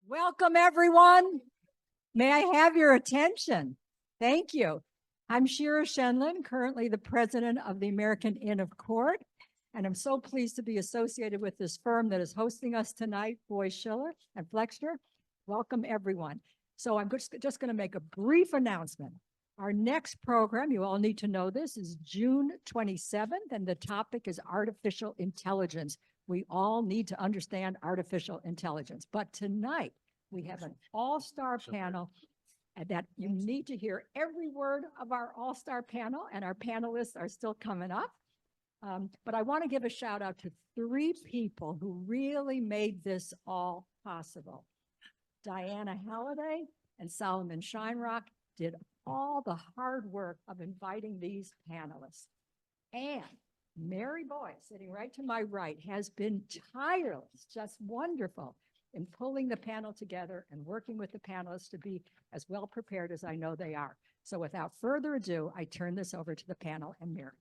Welcome, everyone. May I have your attention? Thank you. I'm Shira Shenlin, currently the president of the American Inn of Court, and I'm so pleased to be associated with this firm that is hosting us tonight, Boyce Schiller and Flexner. Welcome, everyone. So I'm just going to make a brief announcement. Our next program, you all need to know this, is June 27th, and the topic is artificial intelligence. We all need to understand artificial intelligence. But tonight, we have an all-star panel that you need to hear every word of our all-star panel, and our panelists are still coming up. But I want to give a shout out to three people who really made this all possible. Diana Halliday and Solomon Shinerock did all the hard work of inviting these panelists. And Mary Boyce, sitting right to my right, has been tireless, just wonderful in pulling the panel together and working with the panelists to be as well prepared as I know they are. So without further ado, I turn this over to the panel and Mary.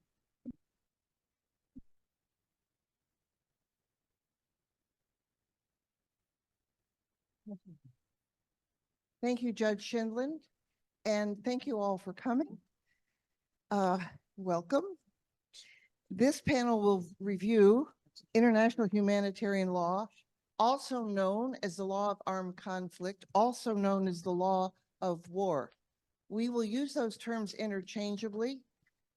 Thank you, Judge Shenlin, and thank you all for coming. Welcome. This panel will review international humanitarian law, also known as the law of armed conflict, also known as the law of war. We will use those terms interchangeably,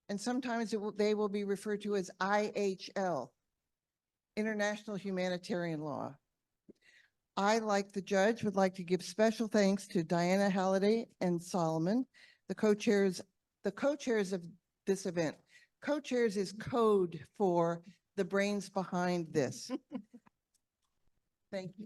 and sometimes they will be referred to as IHL, International Humanitarian Law. I, like the judge, would like to give special thanks to Diana Halliday and Solomon, the co-chairs of this event. Co-chairs is code for the brains behind this. Thank you.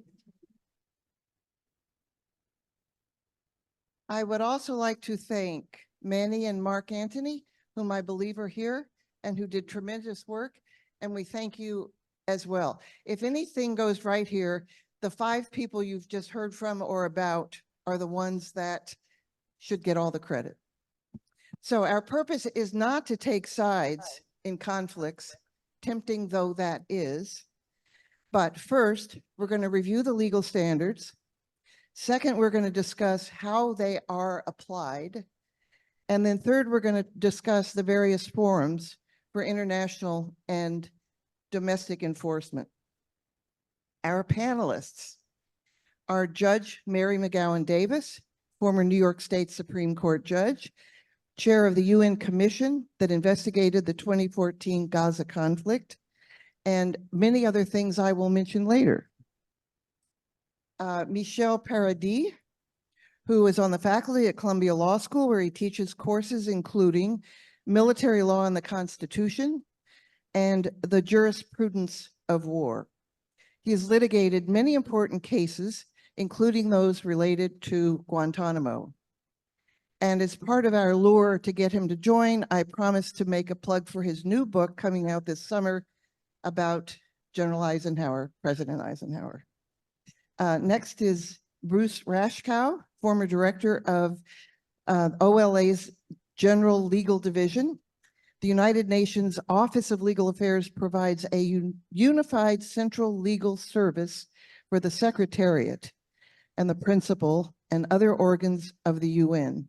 I would also like to thank Manny and Mark Anthony, whom I believe are here and who did tremendous work, and we thank you as well. If anything goes right here, the 5 people you've just heard from or about are the ones that should get all the credit. So our purpose is not to take sides in conflicts, tempting though that is. But first, we're going to review the legal standards. Second, we're going to discuss how they are applied. And then third, we're going to discuss the various forums for international and domestic enforcement. Our panelists are Judge Mary McGowan Davis, former New York State Supreme Court judge, chair of the UN commission that investigated the 2014 Gaza conflict, and many other things I will mention later. Michel Paradis, who is on the faculty at Columbia Law School, where he teaches courses including military law and the Constitution and the jurisprudence of war. He has litigated many important cases, including those related to Guantanamo. And as part of our lure to get him to join, I promised to make a plug for his new book coming out this summer about General Eisenhower, President Eisenhower. Next is Bruce Rashkow, former director of OLA's General Legal Division. The United Nations Office of Legal Affairs provides a unified central legal service for the Secretariat and the principal and other organs of the UN.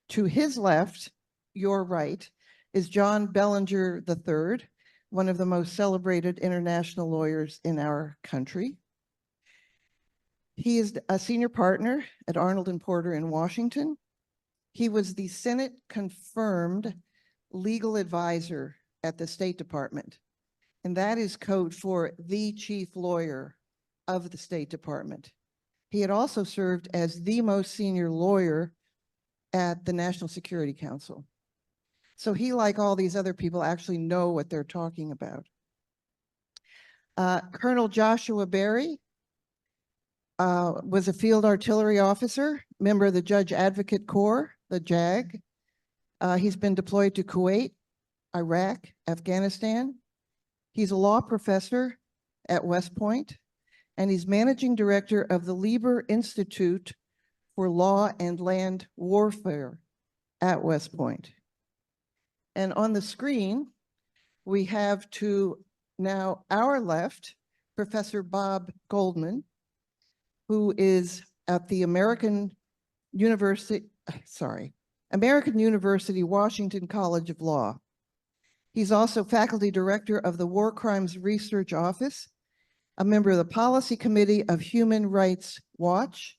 To his left, your right, is John Bellinger III, one of the most celebrated international lawyers in our country. He is a senior partner at Arnold & Porter in Washington. He was the Senate-confirmed legal advisor at the State Department, and that is code for the chief lawyer of the State Department. He had also served as the most senior lawyer at the National Security Council. So he, like all these other people, actually know what they're talking about. Colonel Joshua Berry was a field artillery officer, member of the Judge Advocate Corps, the JAG. He's been deployed to Kuwait, Iraq, Afghanistan. He's a law professor at West Point, and he's managing director of the Lieber Institute for Law and Land Warfare at West Point. And on the screen, we have to now our left, Professor Bob Goldman, who is at the American University, Washington College of Law. He's also faculty director of the War Crimes Research Office, a member of the Policy Committee of Human Rights Watch,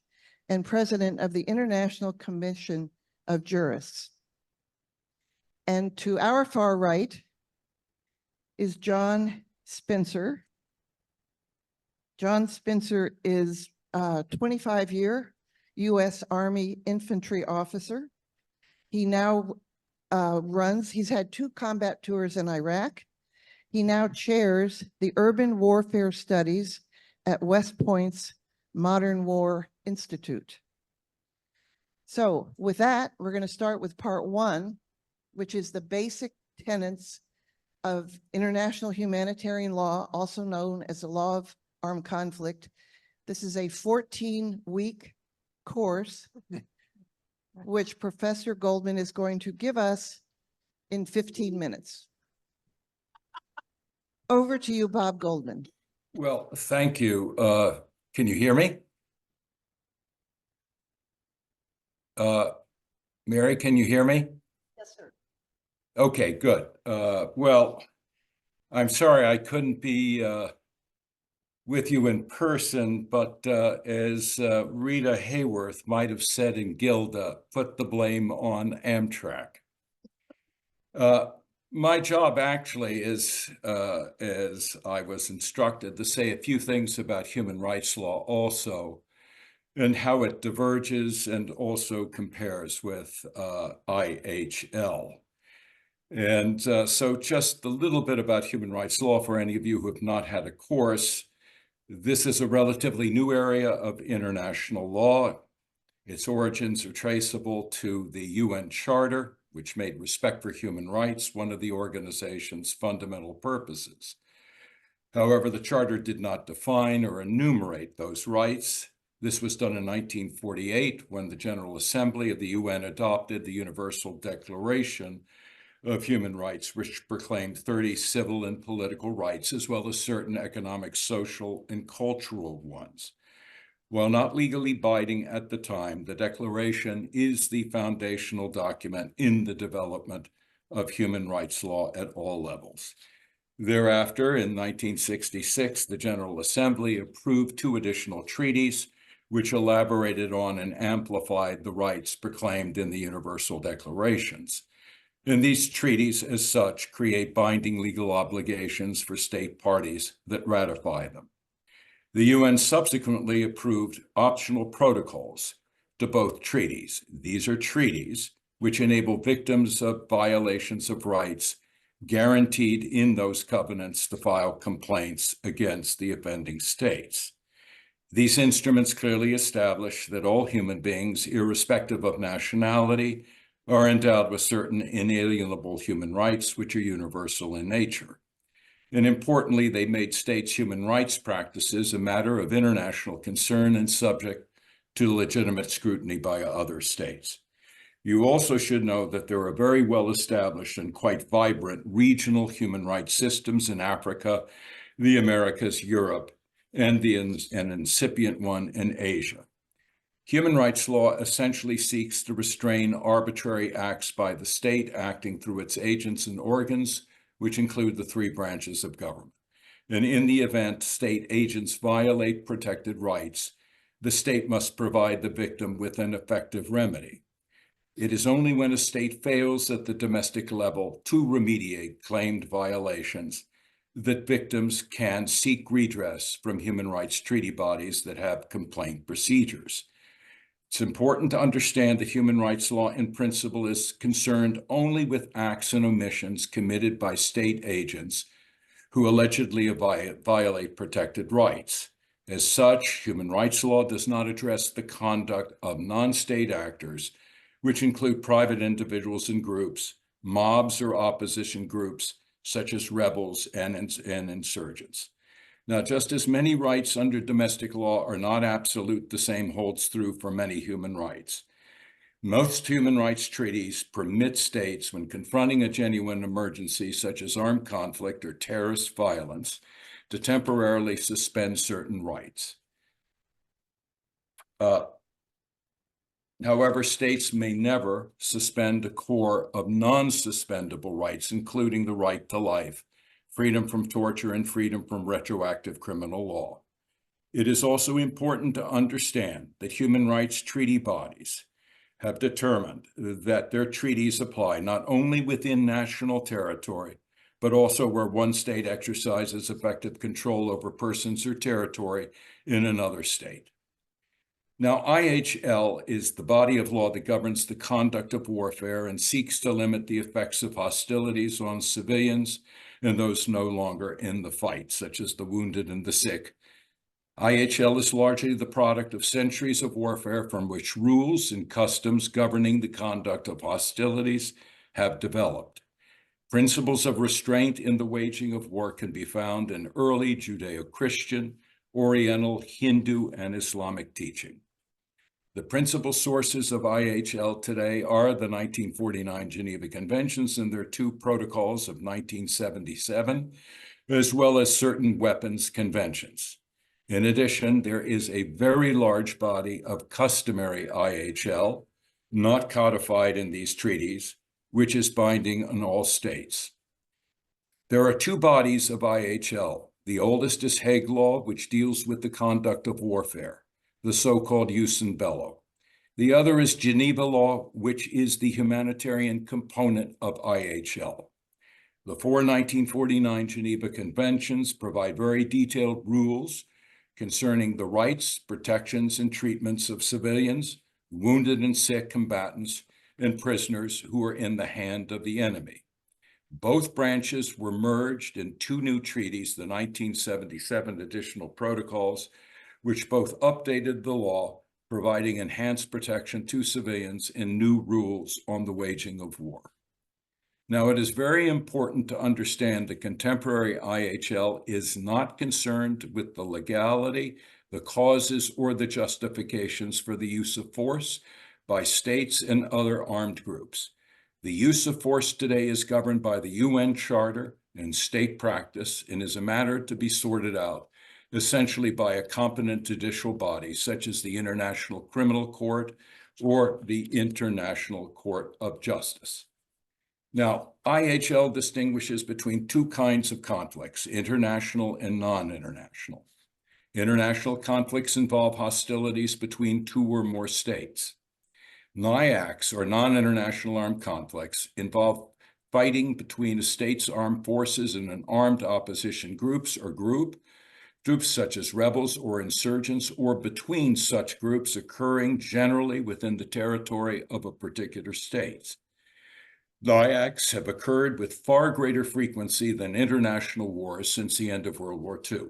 and president of the International Commission of Jurists. And to our far right is John Spencer. John Spencer is a 25-year U.S. Army infantry officer. He now he's had 2 combat tours in Iraq. He now chairs the Urban Warfare Studies at West Point's Modern War Institute. So with that, we're going to start with part 1, which is the basic tenets of international humanitarian law, also known as the law of armed conflict. This is a 14-week course, which Professor Goldman is going to give us in 15 minutes. Over to you, Bob Goldman. Well, thank you. Can you hear me? Mary, can you hear me? Yes, sir. Okay, good. Well, I'm sorry I couldn't be with you in person, but as Rita Hayworth might have said in Gilda, put the blame on Amtrak. My job actually is, as I was instructed, to say a few things about human rights law also, and how it diverges and also compares with IHL. And so just a little bit about human rights law for any of you who have not had a course. This is a relatively new area of international law. Its origins are traceable to the UN Charter, which made respect for human rights one of the organization's fundamental purposes. However, the Charter did not define or enumerate those rights. This was done in 1948 when the General Assembly of the UN adopted the Universal Declaration of Human Rights, which proclaimed 30 civil and political rights, as well as certain economic, social, and cultural ones. While not legally binding at the time, the Declaration is the foundational document in the development of human rights law at all levels. Thereafter, in 1966, the General Assembly approved 2 additional treaties, which elaborated on and amplified the rights proclaimed in the Universal Declarations. And these treaties, as such, create binding legal obligations for state parties that ratify them. The UN subsequently approved optional protocols to both treaties. These are treaties which enable victims of violations of rights guaranteed in those covenants to file complaints against the offending states. These instruments clearly establish that all human beings, irrespective of nationality, are endowed with certain inalienable human rights which are universal in nature. And importantly, they made states' human rights practices a matter of international concern and subject to legitimate scrutiny by other states. You also should know that there are very well-established and quite vibrant regional human rights systems in Africa, the Americas, Europe, and an incipient one in Asia. Human rights law essentially seeks to restrain arbitrary acts by the state acting through its agents and organs, which include the 3 branches of government. And in the event state agents violate protected rights, the state must provide the victim with an effective remedy. It is only when a state fails at the domestic level to remediate claimed violations that victims can seek redress from human rights treaty bodies that have complaint procedures. It's important to understand that human rights law in principle is concerned only with acts and omissions committed by state agents who allegedly violate protected rights. As such, human rights law does not address the conduct of non-state actors, which include private individuals and groups, mobs or opposition groups, such as rebels and insurgents. Now, just as many rights under domestic law are not absolute, the same holds true for many human rights. Most human rights treaties permit states, when confronting a genuine emergency, such as armed conflict or terrorist violence, to temporarily suspend certain rights. However, states may never suspend a core of non-suspendable rights, including the right to life, freedom from torture, and freedom from retroactive criminal law. It is also important to understand that human rights treaty bodies have determined that their treaties apply not only within national territory, but also where one state exercises effective control over persons or territory in another state. Now, IHL is the body of law that governs the conduct of warfare and seeks to limit the effects of hostilities on civilians and those no longer in the fight, such as the wounded and the sick. IHL is largely the product of centuries of warfare from which rules and customs governing the conduct of hostilities have developed. Principles of restraint in the waging of war can be found in early Judeo-Christian, Oriental, Hindu, and Islamic teaching. The principal sources of IHL today are the 1949 Geneva Conventions and their two protocols of 1977, as well as certain weapons conventions. In addition, there is a very large body of customary IHL, not codified in these treaties, which is binding on all states. There are two bodies of IHL. The oldest is Hague Law, which deals with the conduct of warfare, the so-called jus in bello. The other is Geneva Law, which is the humanitarian component of IHL. The four 1949 Geneva Conventions provide very detailed rules concerning the rights, protections, and treatments of civilians, wounded and sick combatants, and prisoners who are in the hand of the enemy. Both branches were merged in two new treaties, the 1977 additional protocols, which both updated the law, providing enhanced protection to civilians and new rules on the waging of war. Now, it is very important to understand that contemporary IHL is not concerned with the legality, the causes, or the justifications for the use of force by states and other armed groups. The use of force today is governed by the UN Charter and state practice and is a matter to be sorted out essentially by a competent judicial body such as the International Criminal Court or the International Court of Justice. Now, IHL distinguishes between two kinds of conflicts, international and non-international. International conflicts involve hostilities between two or more states. NIACs, or non-international armed conflicts, involve fighting between a state's armed forces and an armed opposition groups such as rebels or insurgents, or between such groups occurring generally within the territory of a particular state. NIACs have occurred with far greater frequency than international wars since the end of World War II.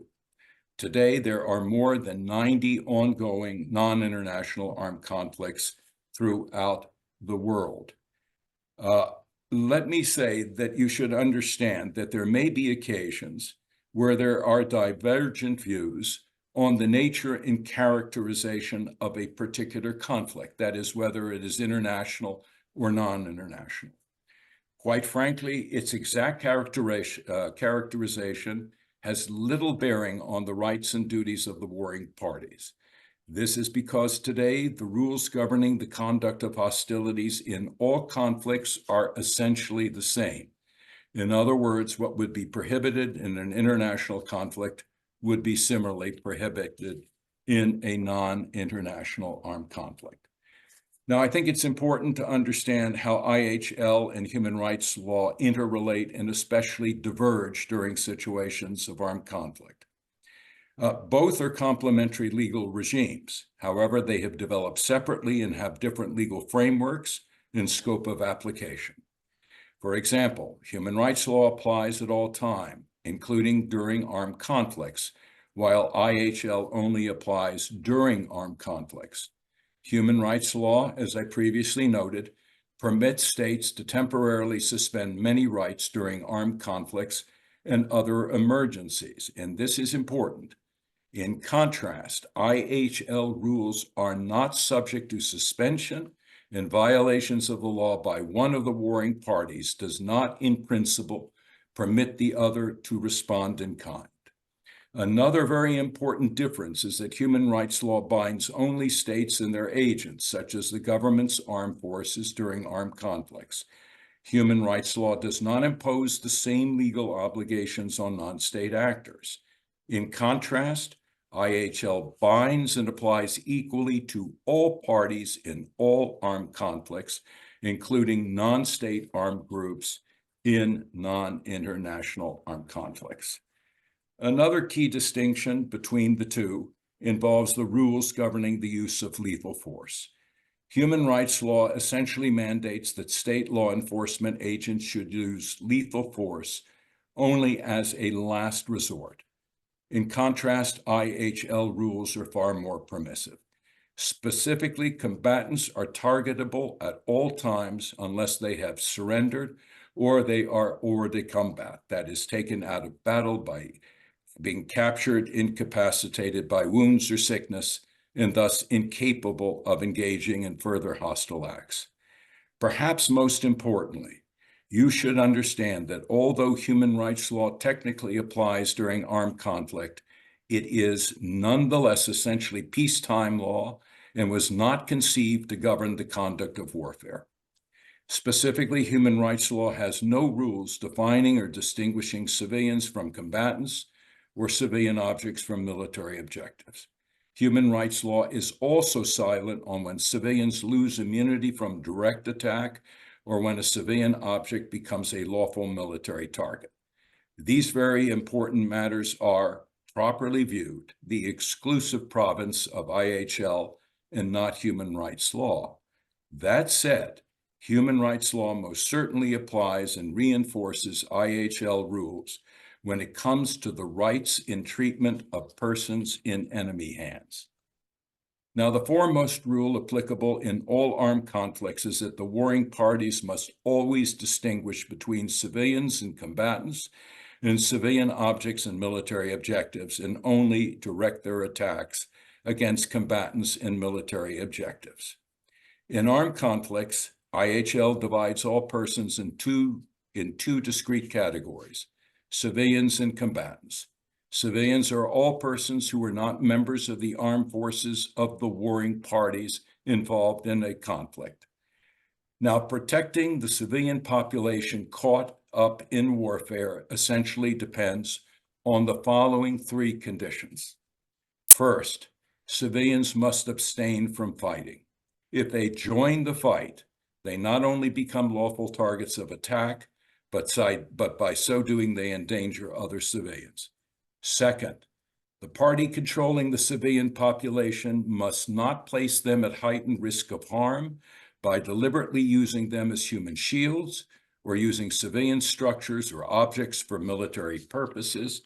Today, there are more than 90 ongoing non-international armed conflicts throughout the world. Let me say that you should understand that there may be occasions where there are divergent views on the nature and characterization of a particular conflict, that is, whether it is international or non-international. Quite frankly, its exact characterization has little bearing on the rights and duties of the warring parties. This is because today the rules governing the conduct of hostilities in all conflicts are essentially the same. In other words, what would be prohibited in an international conflict would be similarly prohibited in a non-international armed conflict. Now, I think it's important to understand how IHL and human rights law interrelate and especially diverge during situations of armed conflict. Both are complementary legal regimes. However, they have developed separately and have different legal frameworks and scope of application. For example, human rights law applies at all time, including during armed conflicts, while IHL only applies during armed conflicts. Human rights law, as I previously noted, permits states to temporarily suspend many rights during armed conflicts and other emergencies, and this is important. In contrast, IHL rules are not subject to suspension, and violations of the law by one of the warring parties does not, in principle, permit the other to respond in kind. Another very important difference is that human rights law binds only states and their agents, such as the government's armed forces during armed conflicts. Human rights law does not impose the same legal obligations on non-state actors. In contrast, IHL binds and applies equally to all parties in all armed conflicts, including non-state armed groups in non-international armed conflicts. Another key distinction between the two involves the rules governing the use of lethal force. Human rights law essentially mandates that state law enforcement agents should use lethal force only as a last resort. In contrast, IHL rules are far more permissive. Specifically, combatants are targetable at all times unless they have surrendered or they combat, that is, taken out of battle by being captured, incapacitated by wounds or sickness, and thus incapable of engaging in further hostile acts. Perhaps most importantly, you should understand that although human rights law technically applies during armed conflict, it is nonetheless essentially peacetime law and was not conceived to govern the conduct of warfare. Specifically, human rights law has no rules defining or distinguishing civilians from combatants or civilian objects from military objectives. Human rights law is also silent on when civilians lose immunity from direct attack or when a civilian object becomes a lawful military target. These very important matters are, properly viewed, the exclusive province of IHL and not human rights law. That said, human rights law most certainly applies and reinforces IHL rules when it comes to the rights in treatment of persons in enemy hands. Now, the foremost rule applicable in all armed conflicts is that the warring parties must always distinguish between civilians and combatants and civilian objects and military objectives, and only direct their attacks against combatants and military objectives. In armed conflicts, IHL divides all persons in two discrete categories: civilians and combatants. Civilians are all persons who are not members of the armed forces of the warring parties involved in a conflict. Now, protecting the civilian population caught up in warfare essentially depends on the following three conditions. First, civilians must abstain from fighting. If they join the fight, they not only become lawful targets of attack, but by so doing, they endanger other civilians. Second, the party controlling the civilian population must not place them at heightened risk of harm by deliberately using them as human shields or using civilian structures or objects for military purposes.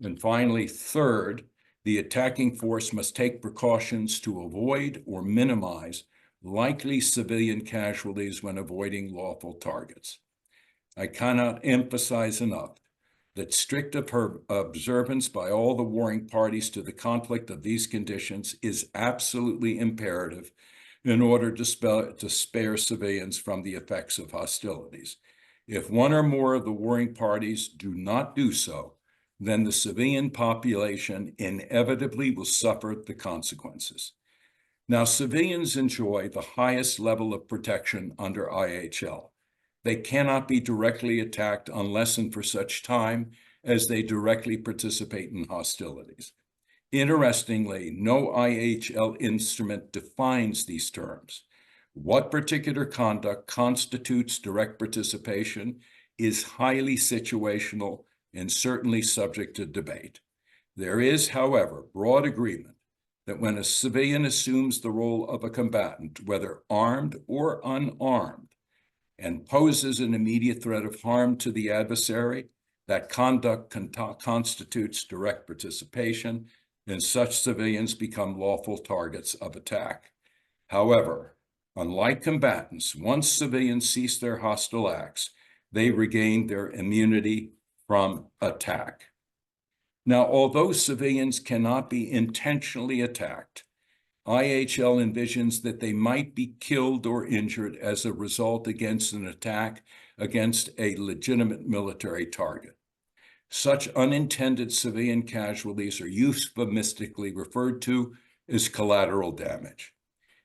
And finally, third, the attacking force must take precautions to avoid or minimize likely civilian casualties when avoiding lawful targets. I cannot emphasize enough that strict observance by all the warring parties to the conflict of these conditions is absolutely imperative in order to spare civilians from the effects of hostilities. If one or more of the warring parties do not do so, then the civilian population inevitably will suffer the consequences. Now, civilians enjoy the highest level of protection under IHL. They cannot be directly attacked unless and for such time as they directly participate in hostilities. Interestingly, no IHL instrument defines these terms. What particular conduct constitutes direct participation is highly situational and certainly subject to debate. There is, however, broad agreement that when a civilian assumes the role of a combatant, whether armed or unarmed, and poses an immediate threat of harm to the adversary, that conduct constitutes direct participation, and such civilians become lawful targets of attack. However, unlike combatants, once civilians cease their hostile acts, they regain their immunity from attack. Now, although civilians cannot be intentionally attacked, IHL envisions that they might be killed or injured as a result against an attack against a legitimate military target. Such unintended civilian casualties are euphemistically referred to as collateral damage.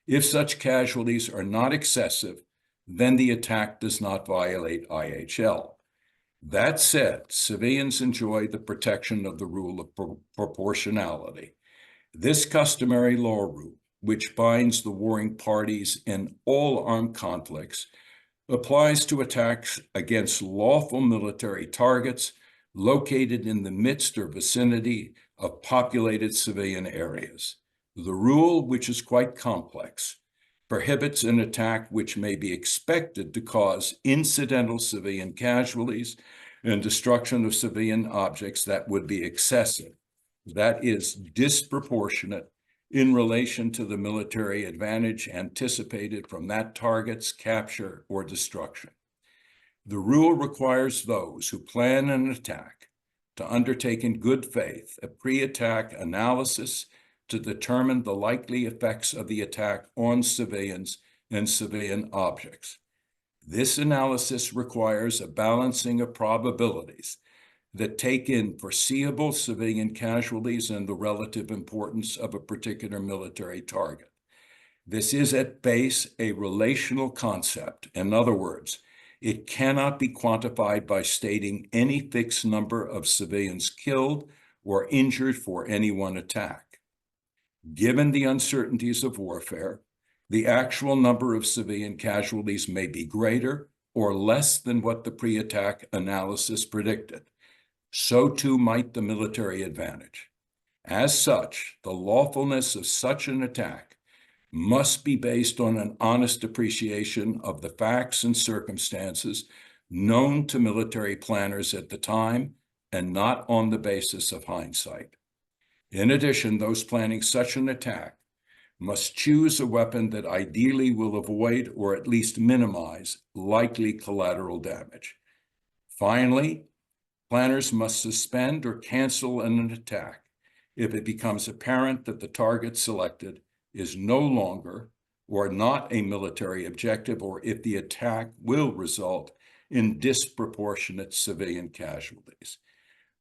If such casualties are not excessive, then the attack does not violate IHL. That said, civilians enjoy the protection of the rule of proportionality. This customary law rule, which binds the warring parties in all armed conflicts, applies to attacks against lawful military targets located in the midst or vicinity of populated civilian areas. The rule, which is quite complex, prohibits an attack which may be expected to cause incidental civilian casualties and destruction of civilian objects that would be excessive, that is, disproportionate in relation to the military advantage anticipated from that target's capture or destruction. The rule requires those who plan an attack to undertake in good faith a pre-attack analysis to determine the likely effects of the attack on civilians and civilian objects. This analysis requires a balancing of probabilities that take in foreseeable civilian casualties and the relative importance of a particular military target. This is at base a relational concept. In other words, it cannot be quantified by stating any fixed number of civilians killed or injured for any one attack. Given the uncertainties of warfare, the actual number of civilian casualties may be greater or less than what the pre-attack analysis predicted. So too might the military advantage. As such, the lawfulness of such an attack must be based on an honest appreciation of the facts and circumstances known to military planners at the time and not on the basis of hindsight. In addition, those planning such an attack must choose a weapon that ideally will avoid or at least minimize likely collateral damage. Finally, planners must suspend or cancel an attack if it becomes apparent that the target selected is no longer or not a military objective, or if the attack will result in disproportionate civilian casualties.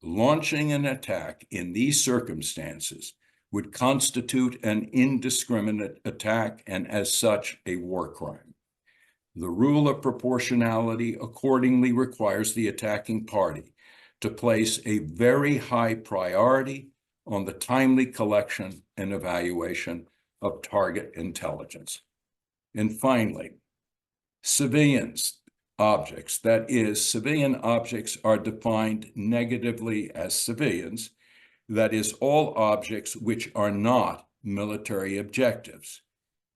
Launching an attack in these circumstances would constitute an indiscriminate attack and as such a war crime. The rule of proportionality accordingly requires the attacking party to place a very high priority on the timely collection and evaluation of target intelligence. And finally, civilians objects, that is, civilian objects are defined negatively as civilians, that is, all objects which are not military objectives.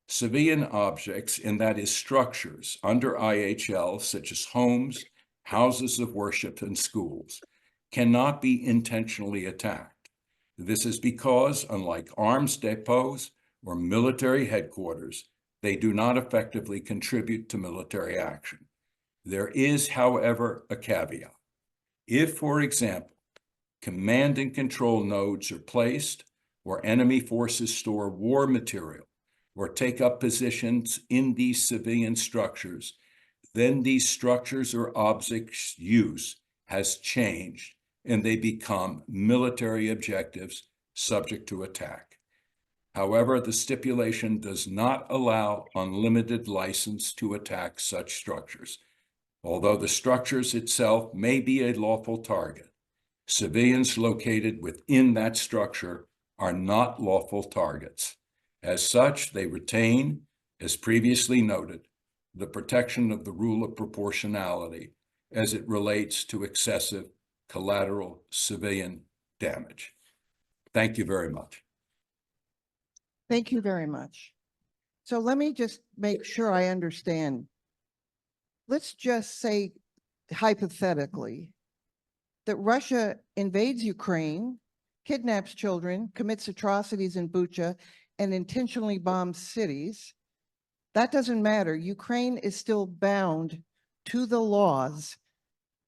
Civilian objects, and that is structures under IHL, such as homes, houses of worship, and schools, cannot be intentionally attacked. This is because, unlike arms depots or military headquarters, they do not effectively contribute to military action. There is, however, a caveat. If, for example, command and control nodes are placed, or enemy forces store war material, or take up positions in these civilian structures, then these structures or objects' use has changed, and they become military objectives subject to attack. However, the stipulation does not allow unlimited license to attack such structures. Although the structures itself may be a lawful target, civilians located within that structure are not lawful targets. As such, they retain, as previously noted, the protection of the rule of proportionality as it relates to excessive collateral civilian damage. Thank you very much. Thank you very much. So let me just make sure I understand. Let's just say hypothetically that Russia invades Ukraine, kidnaps children, commits atrocities in Bucha, and intentionally bombs cities. That doesn't matter. Ukraine is still bound to the laws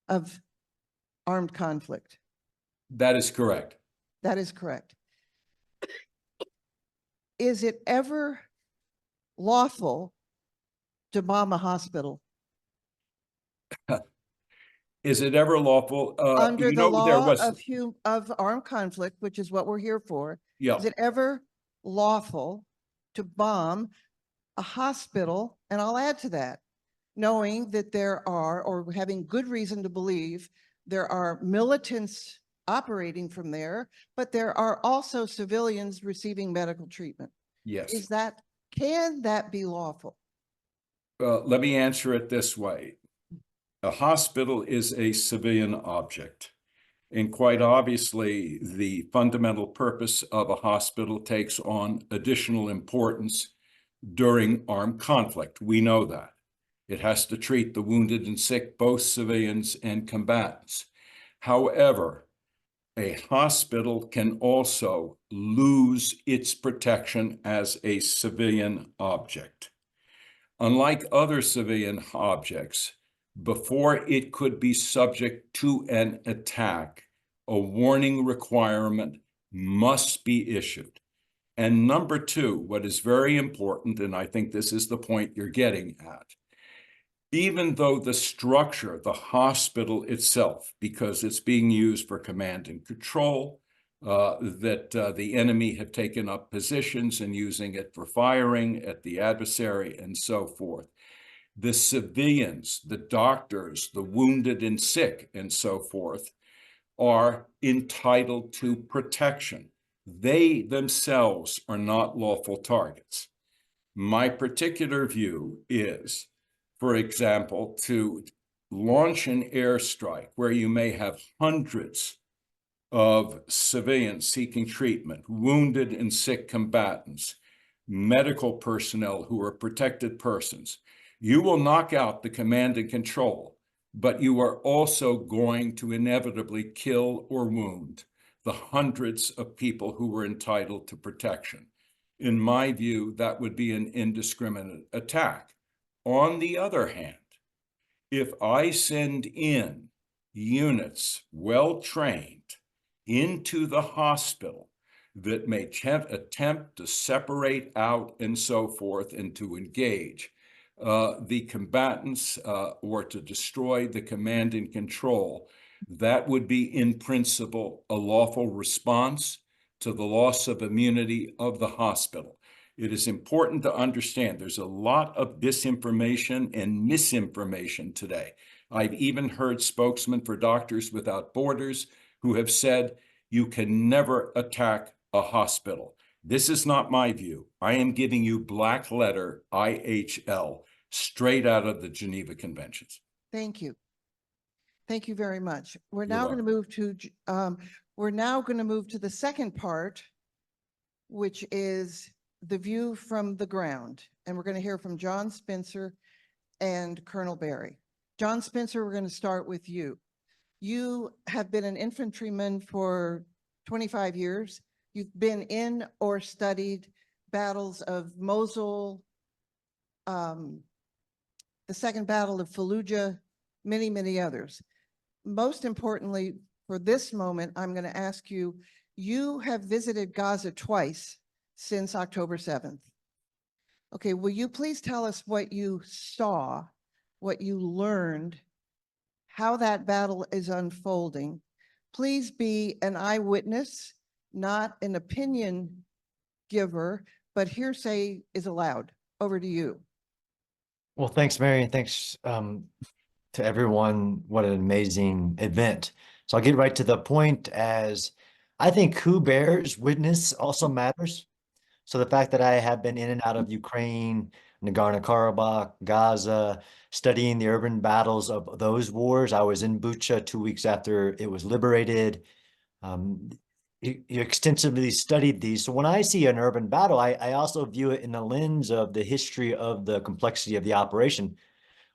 of armed conflict. That is correct. That is correct. Is it ever lawful to bomb a hospital? Is it ever lawful? Under You the know, there law was, of armed conflict, which is what we're here for, yeah, is it ever lawful to bomb a hospital? And I'll add to that, knowing that there are, or having good reason to believe, there are militants operating from there, but there are also civilians receiving medical treatment. yes. Can that be lawful? Let me answer it this way. A hospital is a civilian object. And quite obviously, the fundamental purpose of a hospital takes on additional importance during armed conflict. We know that. It has to treat the wounded and sick, both civilians and combatants. However, a hospital can also lose its protection as a civilian object. Unlike other civilian objects, before it could be subject to an attack, a warning requirement must be issued. And number two, what is very important, and I think this is the point you're getting at, even though the structure, the hospital itself, because it's being used for command and control, that the enemy have taken up positions and using it for firing at the adversary and so forth. The civilians, the doctors, the wounded and sick and so forth are entitled to protection. They themselves are not lawful targets. My particular view is, for example, to launch an airstrike where you may have hundreds of civilians seeking treatment, wounded and sick combatants, medical personnel who are protected persons. You will knock out the command and control, but you are also going to inevitably kill or wound the hundreds of people who were entitled to protection. In my view, that would be an indiscriminate attack. On the other hand, if I send in units well-trained into the hospital that may attempt to separate out and so forth and to engage the combatants or to destroy the command and control, that would be in principle a lawful response to the loss of immunity of the hospital. It is important to understand there's a lot of disinformation and misinformation today. I've even heard spokesmen for Doctors Without Borders who have said you can never attack a hospital. This is not my view. I am giving you black letter IHL straight out of the Geneva Conventions. Thank you. Thank you very much. We're You're now going to welcome. move to the second part, which is the view from the ground. And we're going to hear from John Spencer and Colonel Barry. John Spencer, we're going to start with you. You have been an infantryman for 25 years. You've been in or studied battles of Mosul, the Second Battle of Fallujah, many, many others. Most importantly, for this moment, I'm going to ask you, you have visited Gaza twice since October 7th. Okay, will you please tell us what you saw, what you learned, how that battle is unfolding? Please be an eyewitness, not an opinion giver, but hearsay is allowed. Over to you. Well, thanks, Mary, and thanks to everyone. What an amazing event. So I'll get right to the point, as I think who bears witness also matters. So the fact that I have been in and out of Ukraine, Nagorno-Karabakh, Gaza, studying the urban battles of those wars. I was in Bucha 2 weeks after it was liberated. You extensively studied these. So when I see an urban battle, I also view it in the lens of the history of the complexity of the operation,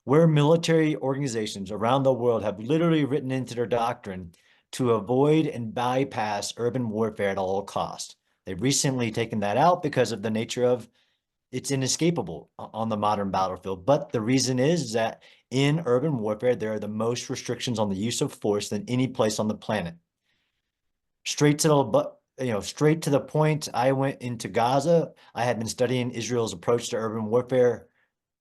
where military organizations around the world have literally written into their doctrine to avoid and bypass urban warfare at all costs. They've recently taken that out because of the nature of it's inescapable on the modern battlefield. But the reason is that in urban warfare, there are the most restrictions on the use of force than any place on the planet. Straight to the point, I went into Gaza. I had been studying Israel's approach to urban warfare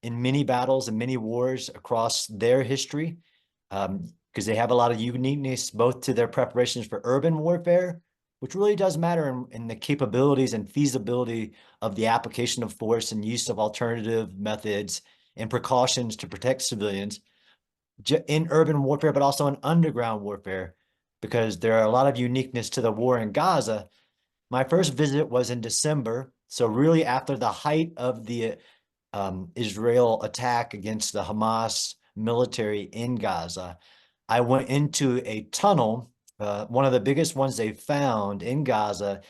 in many battles and many wars across their history. because they have a lot of uniqueness both to their preparations for urban warfare, which really does matter in the capabilities and feasibility of the application of force and use of alternative methods and precautions to protect civilians in urban warfare, but also in underground warfare, because there are a lot of uniqueness to the war in Gaza. My first visit was in December, so really after the height of the Israel attack against the Hamas military in Gaza. I went into a tunnel, one of the biggest ones they found in Gaza,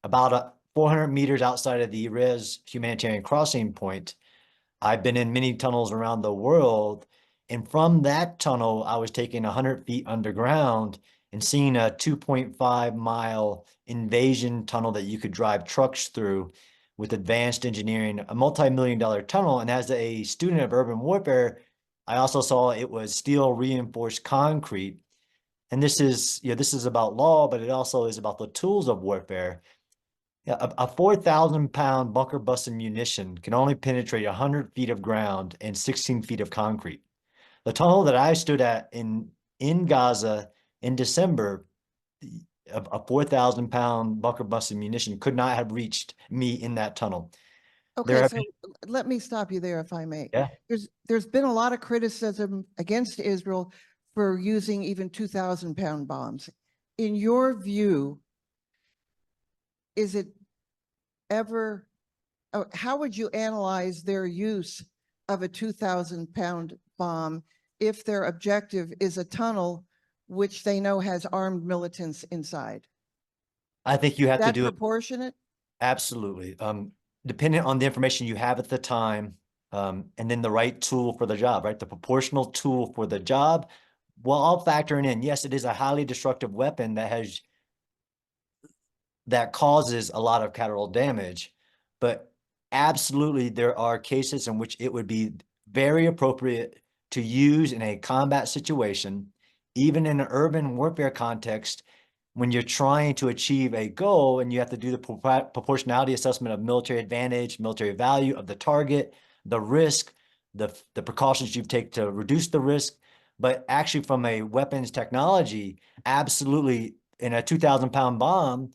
about 400 meters outside of the Erez humanitarian crossing point. I've been in many tunnels around the world, and from that tunnel, I was taken 100 feet underground and seeing a 2.5-mile invasion tunnel that you could drive trucks through with advanced engineering, a multi-million-dollar tunnel. And as a student of urban warfare, I also saw it was steel reinforced concrete. And this is, this is about law, but it also is about the tools of warfare. A 4,000-pound bunker busted munition can only penetrate 100 feet of ground and 16 feet of concrete. The tunnel that I stood at in Gaza in December, a 4,000-pound bunker busted munition could not have reached me in that tunnel. Okay, so let me stop you there if I may. Yeah. There's been a lot of criticism against Israel for using even 2,000-pound bombs. In your view, is it ever, how would you analyze their use of a 2,000-pound bomb if their objective is a tunnel which they know has armed militants inside? I think you have to That do it proportionate? absolutely. Depending on the information you have at the time, and then the right tool for the job, right? The proportional tool for the job. Well, I'll factor in, yes, it is a highly destructive weapon that causes a lot of collateral damage, but absolutely there are cases in which it would be very appropriate to use in a combat situation, even in an urban warfare context, when you're trying to achieve a goal and you have to do the proportionality assessment of military advantage, military value of the target, the risk, the precautions you take to reduce the risk. But actually from a weapons technology, absolutely, in a 2,000-pound bomb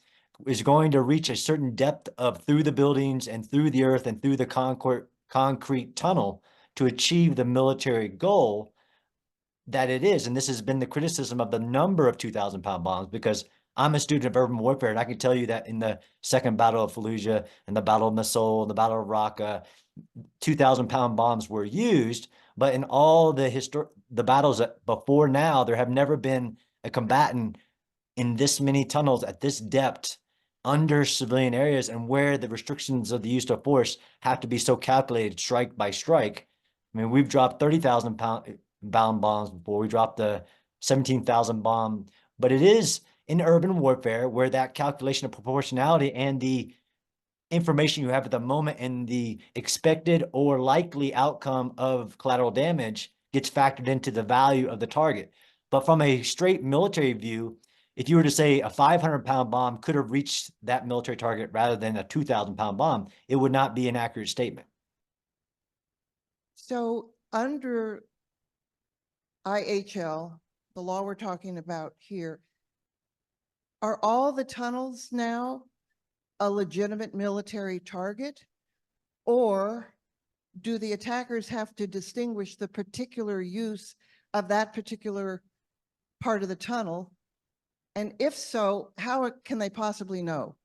is going to reach a certain depth of through the buildings and through the earth and through the concrete tunnel to achieve the military goal that it is. And this has been the criticism of the number of 2,000-pound bombs, because I'm a student of urban warfare, and I can tell you that in the Second Battle of Fallujah and the Battle of Mosul, the Battle of Raqqa, 2,000-pound bombs were used. But in all the battles before now, there have never been a combatant in this many tunnels at this depth under civilian areas, and where the restrictions of the use of force have to be so calculated strike by strike. I mean, we've dropped 30,000-pound bombs before. We dropped the 17,000 bomb, but it is in urban warfare where that calculation of proportionality and the information you have at the moment and the expected or likely outcome of collateral damage gets factored into the value of the target. But from a straight military view, if you were to say a 500-pound bomb could have reached that military target rather than a 2,000-pound bomb, it would not be an accurate statement. So under IHL, the law we're talking about here, are all the tunnels now a legitimate military target? Or do the attackers have to distinguish the particular use of that particular part of the tunnel? And if so, how can they possibly know?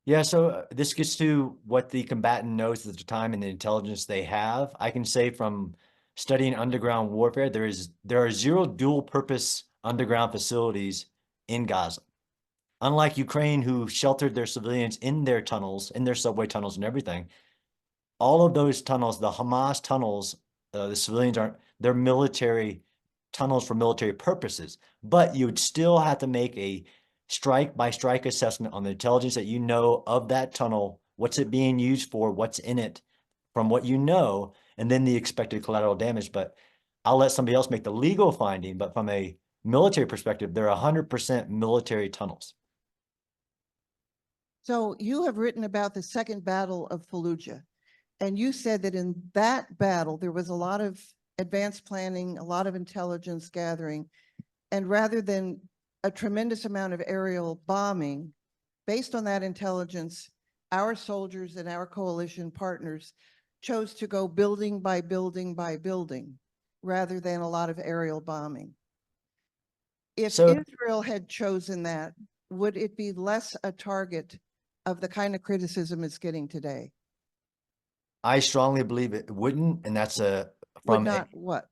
Yeah, so this gets to what the combatant knows at the time and the intelligence they have. I can say from studying underground warfare, there are 0 dual purpose underground facilities in Gaza. Unlike Ukraine, who sheltered their civilians in their tunnels, in their subway tunnels and everything, all of those tunnels, the Hamas tunnels, the civilians they're military tunnels for military purposes, but you would still have to make a strike by strike assessment on the intelligence that you know of that tunnel, what's it being used for, what's in it, from what you know, and then the expected collateral damage. But I'll let somebody else make the legal finding, but from a military perspective, they're 100% military tunnels. So you have written about the Second Battle of Fallujah, and you said that in that battle, there was a lot of advanced planning, a lot of intelligence gathering. And rather than a tremendous amount of aerial bombing, based on that intelligence, our soldiers and our coalition partners chose to go building by building by building, rather than a lot of aerial bombing. If So Israel had chosen that, would it be less a target of the kind of criticism it's getting today? I strongly believe it wouldn't, and that's Would not what?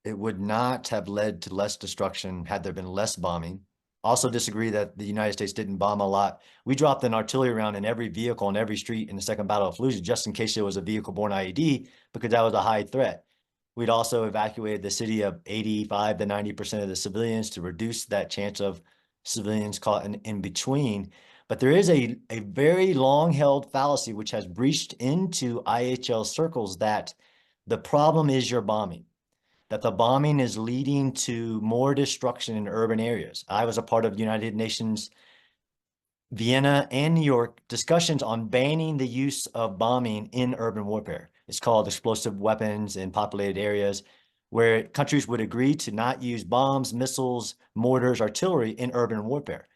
it would not have led to less destruction had there been less bombing. Also disagree that the United States didn't bomb a lot. We dropped an artillery round in every vehicle on every street in the Second Battle of Fallujah, just in case it was a vehicle-borne IED, because that was a high threat. We'd also evacuated the city of 85 to 90% of the civilians to reduce that chance of civilians caught in between. But there is a very long-held fallacy which has breached into IHL circles that the problem is your bombing, that the bombing is leading to more destruction in urban areas. I was a part of United Nations Vienna and New York discussions on banning the use of bombing in urban warfare. It's called explosive weapons in populated areas, where countries would agree to not use bombs, missiles, mortars, artillery in urban warfare.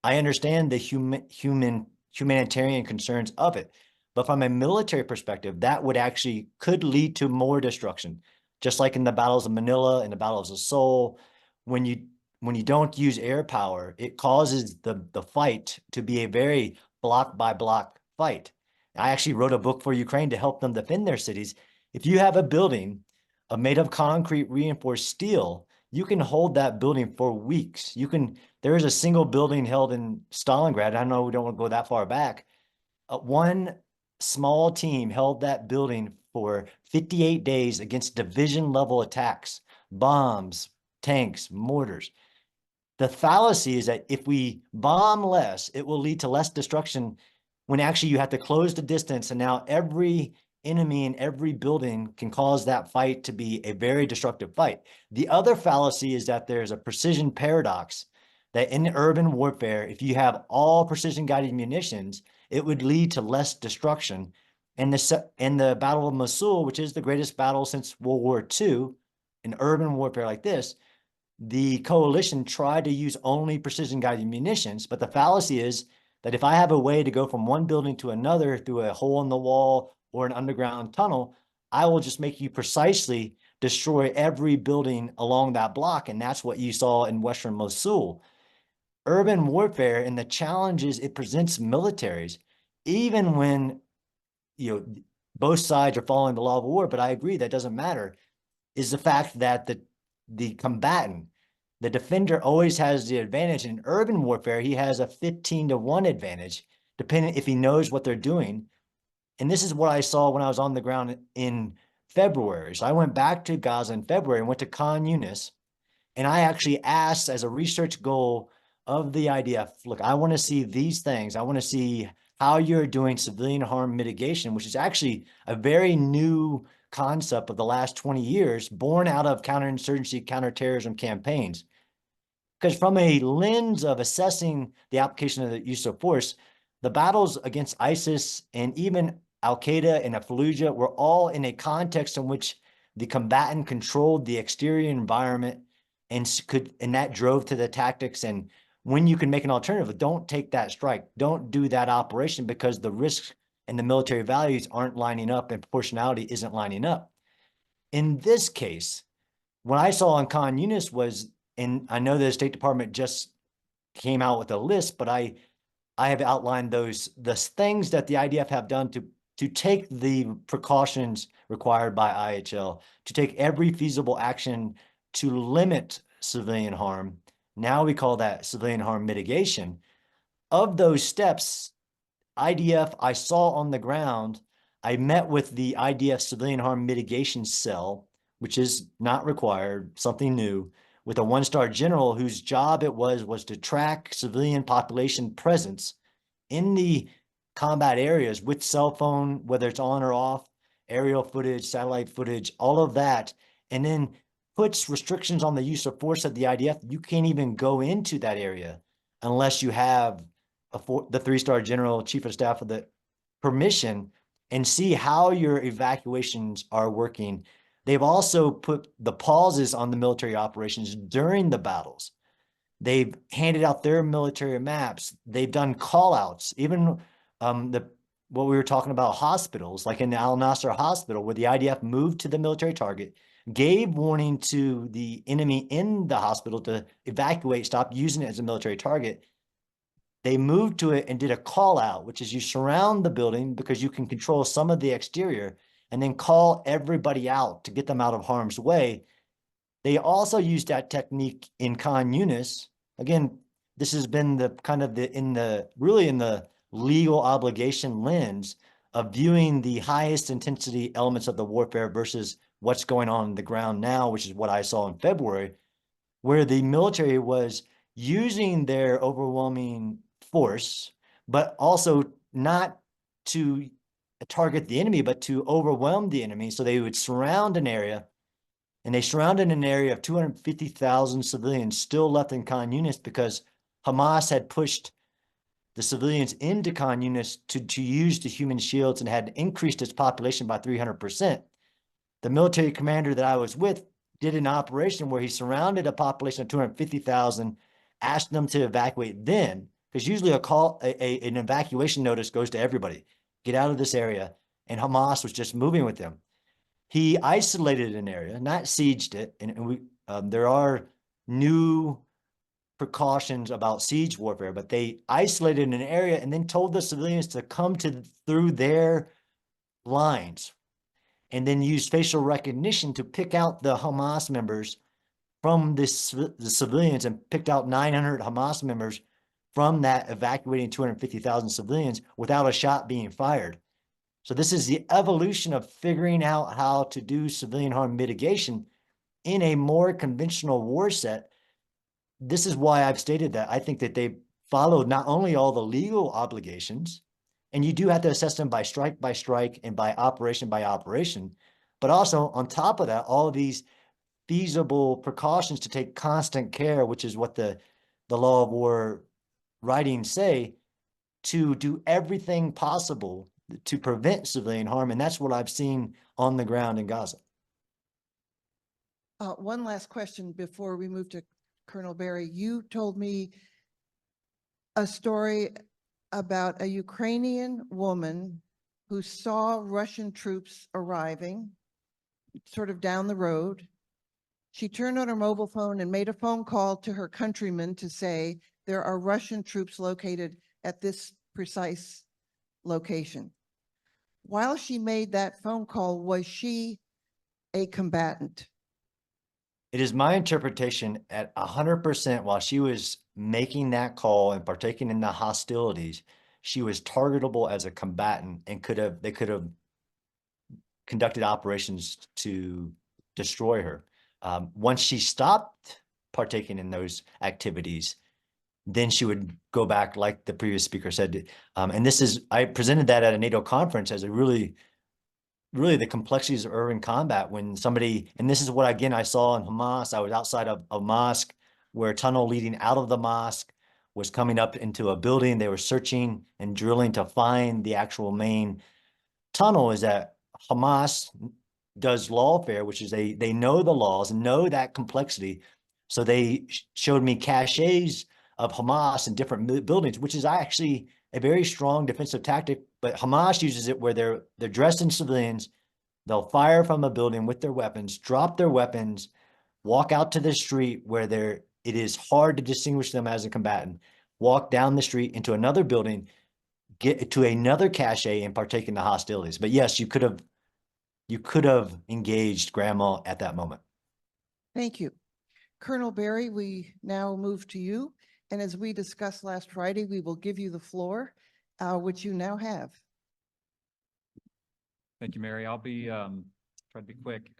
I understand the humanitarian concerns of it, but from a military perspective, that would actually could lead to more destruction. Just like in the battles of Manila and the battles of Seoul, when you don't use air power, it causes the fight to be a very block by block fight. I actually wrote a book for Ukraine to help them defend their cities. If you have a building made of concrete reinforced steel, you can hold that building for weeks. There is a single building held in Stalingrad. I know we don't want to go that far back. One small team held that building for 58 days against division level attacks, bombs, tanks, mortars. The fallacy is that if we bomb less, it will lead to less destruction, when actually you have to close the distance, and now every enemy in every building can cause that fight to be a very destructive fight. The other fallacy is that there's a precision paradox, that in urban warfare, if you have all precision guided munitions, it would lead to less destruction. And the Battle of Mosul, which is the greatest battle since World War II, in urban warfare like this, the coalition tried to use only precision guided munitions, but the fallacy is that if I have a way to go from one building to another through a hole in the wall or an underground tunnel, I will just make you precisely destroy every building along that block. And that's what you saw in Western Mosul. Urban warfare and the challenges it presents militaries, even when both sides are following the law of war, but I agree that doesn't matter, is the fact that the combatant, the defender, always has the advantage. In urban warfare, he has a 15-to-1 advantage, depending if he knows what they're doing. And this is what I saw when I was on the ground in February. So I went back to Gaza in February and went to Khan Yunis. And I actually asked, as a research goal of the IDF, look, I want to see these things. I want to see how you're doing civilian harm mitigation, which is actually a very new concept of the last 20 years, born out of counterinsurgency, counterterrorism campaigns. Because from a lens of assessing the application of the use of force, the battles against ISIS and even Al-Qaeda and Fallujah were all in a context in which the combatant controlled the exterior environment and that drove to the tactics. And when you can make an alternative, don't take that strike, don't do that operation, because the risks and the military values aren't lining up and proportionality isn't lining up. In this case, what I saw on Khan Yunis was, and I know the State Department just came out with a list, but I have outlined the things that the IDF have done to take the precautions required by IHL, to take every feasible action to limit civilian harm. Now we call that civilian harm mitigation. Of those steps, IDF, I saw on the ground, I met with the IDF Civilian Harm Mitigation Cell, which is not required, something new, with a one-star general whose job it was to track civilian population presence in the combat areas with cell phone, whether it's on or off, aerial footage, satellite footage, all of that, and then puts restrictions on the use of force at the IDF. You can't even go into that area unless you have the three-star general, chief of staff of the permission, and see how your evacuations are working. They've also put the pauses on the military operations during the battles. They've handed out their military maps. They've done call outs, even what we were talking about, hospitals, like in the Al Nasser hospital, where the IDF moved to the military target, gave warning to the enemy in the hospital to evacuate, stop using it as a military target. They moved to it and did a call out, which is you surround the building because you can control some of the exterior and then call everybody out to get them out of harm's way. They also used that technique in Khan Yunis. Again, this has been the kind of in the legal obligation lens of viewing the highest intensity elements of the warfare versus what's going on the ground now, which is what I saw in February, where the military was using their overwhelming force, but also not to target the enemy, but to overwhelm the enemy. So they would surround an area, and they surrounded an area of 250,000 civilians still left in Khan Yunis because Hamas had pushed the civilians into Khan Yunis to use the human shields and had increased its population by 300%. The military commander that I was with did an operation where he surrounded a population of 250,000, asked them to evacuate then, because usually an evacuation notice goes to everybody, get out of this area, and Hamas was just moving with them. He isolated an area, not sieged it, and there are new precautions about siege warfare, but they isolated an area and then told the civilians to come through their lines, and then use facial recognition to pick out the Hamas members from the civilians, and picked out 900 Hamas members from that evacuating 250,000 civilians without a shot being fired. So this is the evolution of figuring out how to do civilian harm mitigation in a more conventional war set. This is why I've stated that I think that they followed not only all the legal obligations, and you do have to assess them by strike and by operation, but also on top of that, all of these feasible precautions to take constant care, which is what the law of war writings say, to do everything possible to prevent civilian harm. And that's what I've seen on the ground in Gaza. One last question before we move to Colonel Barry. You told me a story about a Ukrainian woman who saw Russian troops arriving sort of down the road. She turned on her mobile phone and made a phone call to her countrymen to say, there are Russian troops located at this precise location. While she made that phone call, was she a combatant? It is my interpretation at 100% while she was making that call and partaking in the hostilities, she was targetable as a combatant and they could have conducted operations to destroy her. Once she stopped partaking in those activities, then she would go back, like the previous speaker said. And I presented that at a NATO conference as a really the complexities of urban combat when somebody, and this is what, again, I saw in Hamas. I was outside of a mosque where a tunnel leading out of the mosque was coming up into a building. They were searching and drilling to find the actual main tunnel. Is that Hamas does lawfare, which is they know the laws and know that complexity. So they showed me caches of Hamas in different buildings, which is actually a very strong defensive tactic, but Hamas uses it where they're dressed in civilians. They'll fire from a building with their weapons, drop their weapons, walk out to the street where it is hard to distinguish them as a combatant, walk down the street into another building, get to another cache and partake in the hostilities. But yes, you could have engaged grandma at that moment. Thank you. Colonel Barry, we now move to you. And as we discussed last Friday, we will give you the floor, which you now have. Thank you, Mary. I'll be try to be quick.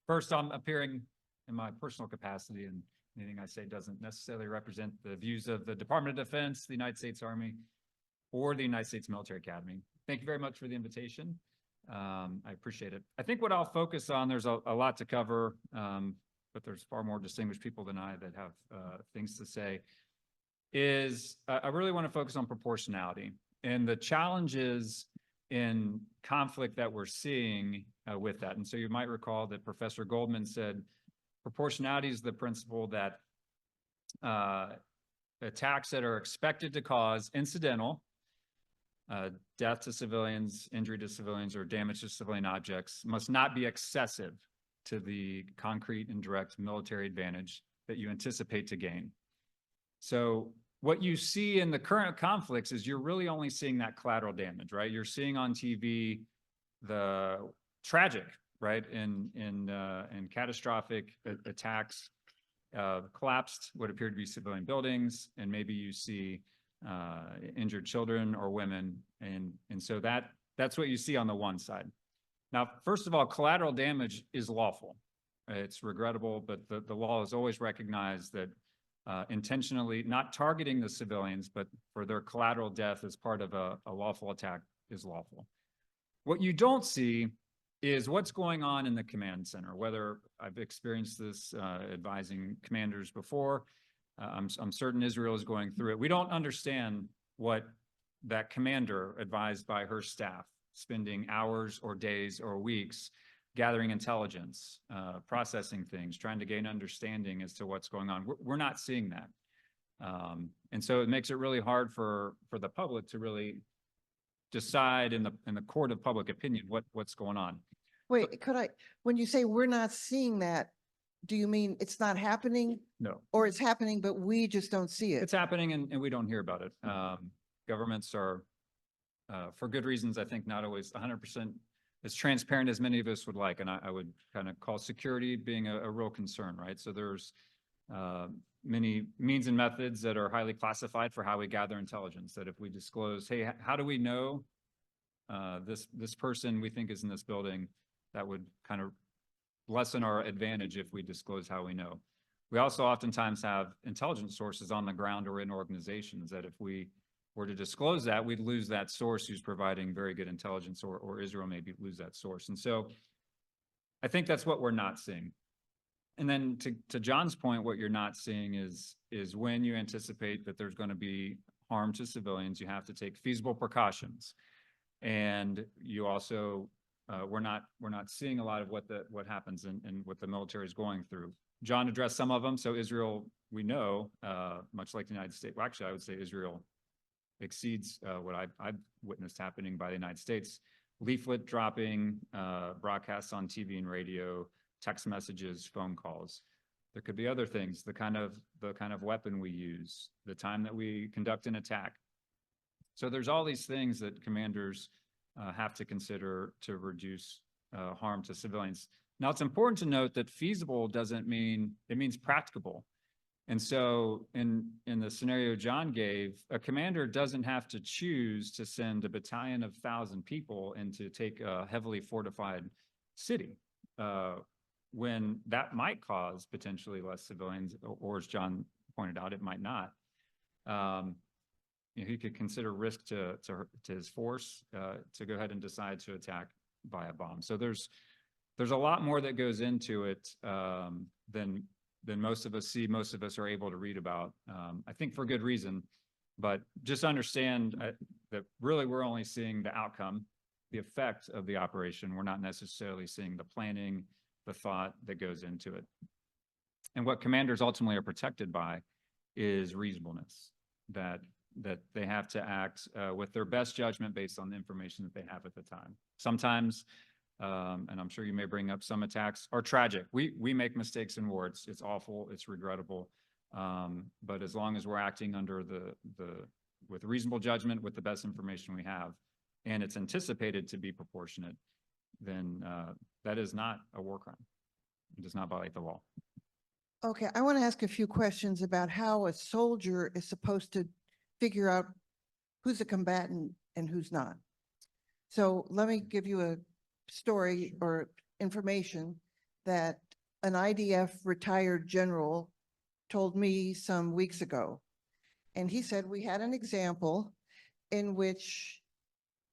First, I'm appearing in my personal capacity, and anything I say doesn't necessarily represent the views of the Department of Defense, the United States Army, or the United States Military Academy. Thank you very much for the invitation. I appreciate it. I think what I'll focus on, there's a lot to cover, but there's far more distinguished people than I that have things to say, is I really want to focus on proportionality and the challenges in conflict that we're seeing with that. And so you might recall that Professor Goldman said, proportionality is the principle that attacks that are expected to cause incidental death to civilians, injury to civilians, or damage to civilian objects must not be excessive to the concrete and direct military advantage that you anticipate to gain. So what you see in the current conflicts is you're really only seeing that collateral damage, right? You're seeing on TV the tragic, right, in catastrophic attacks, collapsed what appear to be civilian buildings, and maybe you see injured children or women, and so that's what you see on the one side. Now, first of all, collateral damage is lawful. It's regrettable, but the law has always recognized that intentionally not targeting the civilians, but for their collateral death as part of a lawful attack is lawful. What you don't see is what's going on in the command center, whether I've experienced this advising commanders before. I'm certain Israel is going through it. We don't understand what that commander advised by her staff, spending hours or days or weeks gathering intelligence, processing things, trying to gain understanding as to what's going on. We're not seeing that. And so it makes it really hard for the public to really decide in the court of public opinion what's going on. Wait, when you say we're not seeing that, do you mean it's not happening No, or it's happening, but we just don't see it? it's happening and we don't hear about it. Governments are, for good reasons, I think not always 100% as transparent as many of us would like. And I would kind of call security being a real concern, right? So there's many means and methods that are highly classified for how we gather intelligence, that if we disclose, hey, how do we know this person we think is in this building, that would kind of lessen our advantage if we disclose how we know. We also oftentimes have intelligence sources on the ground or in organizations that if we were to disclose that, we'd lose that source who's providing very good intelligence, or Israel maybe lose that source. And so I think that's what we're not seeing. And then to John's point, what you're not seeing is when you anticipate that there's going to be harm to civilians, you have to take feasible precautions. And you also, we're not seeing a lot of what happens and what the military is going through. John addressed some of them. So Israel, we know, much like the United States, well, actually, I would say Israel exceeds what I've witnessed happening by the United States. Leaflet dropping, broadcasts on TV and radio, text messages, phone calls. There could be other things, the kind of weapon we use, the time that we conduct an attack. So there's all these things that commanders have to consider to reduce harm to civilians. Now, it's important to note that feasible doesn't mean, it means practicable. And so in the scenario John gave, a commander doesn't have to choose to send a battalion of 1,000 people and to take a heavily fortified city, when that might cause potentially less civilians, or as John pointed out, it might not. He could consider risk to his force to go ahead and decide to attack by a bomb. So there's a lot more that goes into it than most of us see, most of us are able to read about. I think for good reason, but just understand that really we're only seeing the outcome, the effect of the operation. We're not necessarily seeing the planning, the thought that goes into it. And what commanders ultimately are protected by is reasonableness, that they have to act with their best judgment based on the information that they have at the time. Sometimes, and I'm sure you may bring up, some attacks are tragic. We make mistakes in war. It's awful. It's regrettable. But as long as we're acting under with reasonable judgment, with the best information we have, and it's anticipated to be proportionate, then that is not a war crime. It does not violate the law. Okay, I want to ask a few questions about how a soldier is supposed to figure out who's a combatant and who's not. So let me give you a story or information that an IDF retired general told me some weeks ago. And he said we had an example in which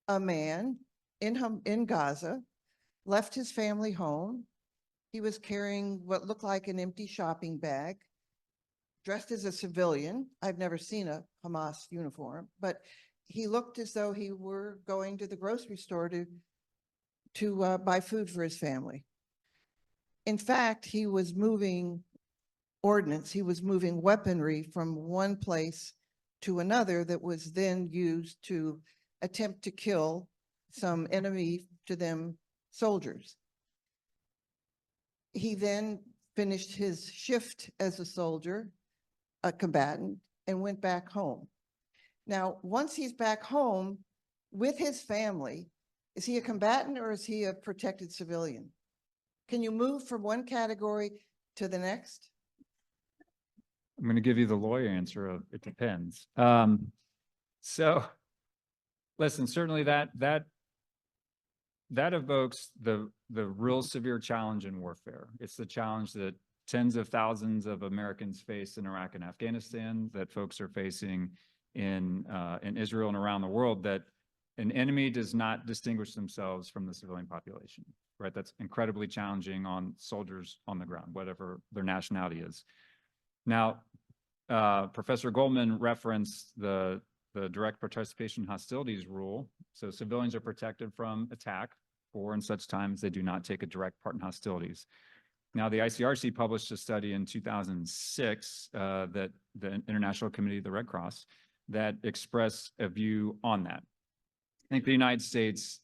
a man in Gaza left his family home. He was carrying what looked like an empty shopping bag, dressed as a civilian. I've never seen a Hamas uniform, but he looked as though he were going to the grocery store to to buy food for his family. In fact, he was moving ordnance, he was moving weaponry from one place to another that was then used to attempt to kill some enemy to them soldiers. He then finished his shift as a soldier, a combatant, and went back home. Now, once he's back home with his family, is he a combatant or is he a protected civilian? Can you move from one category to the next? I'm going to give you the lawyer answer of it depends. So listen, certainly that evokes the real severe challenge in warfare. It's the challenge that tens of thousands of Americans face in Iraq and Afghanistan, that folks are facing in Israel and around the world, that an enemy does not distinguish themselves from the civilian population, right? That's incredibly challenging on soldiers on the ground, whatever their nationality is. Now, Professor Goldman referenced the direct participation in hostilities rule. So civilians are protected from attack for and such times they do not take a direct part in hostilities. Now, the ICRC published a study in 2006 that the International Committee of the Red Cross that expressed a view on that. I think the United States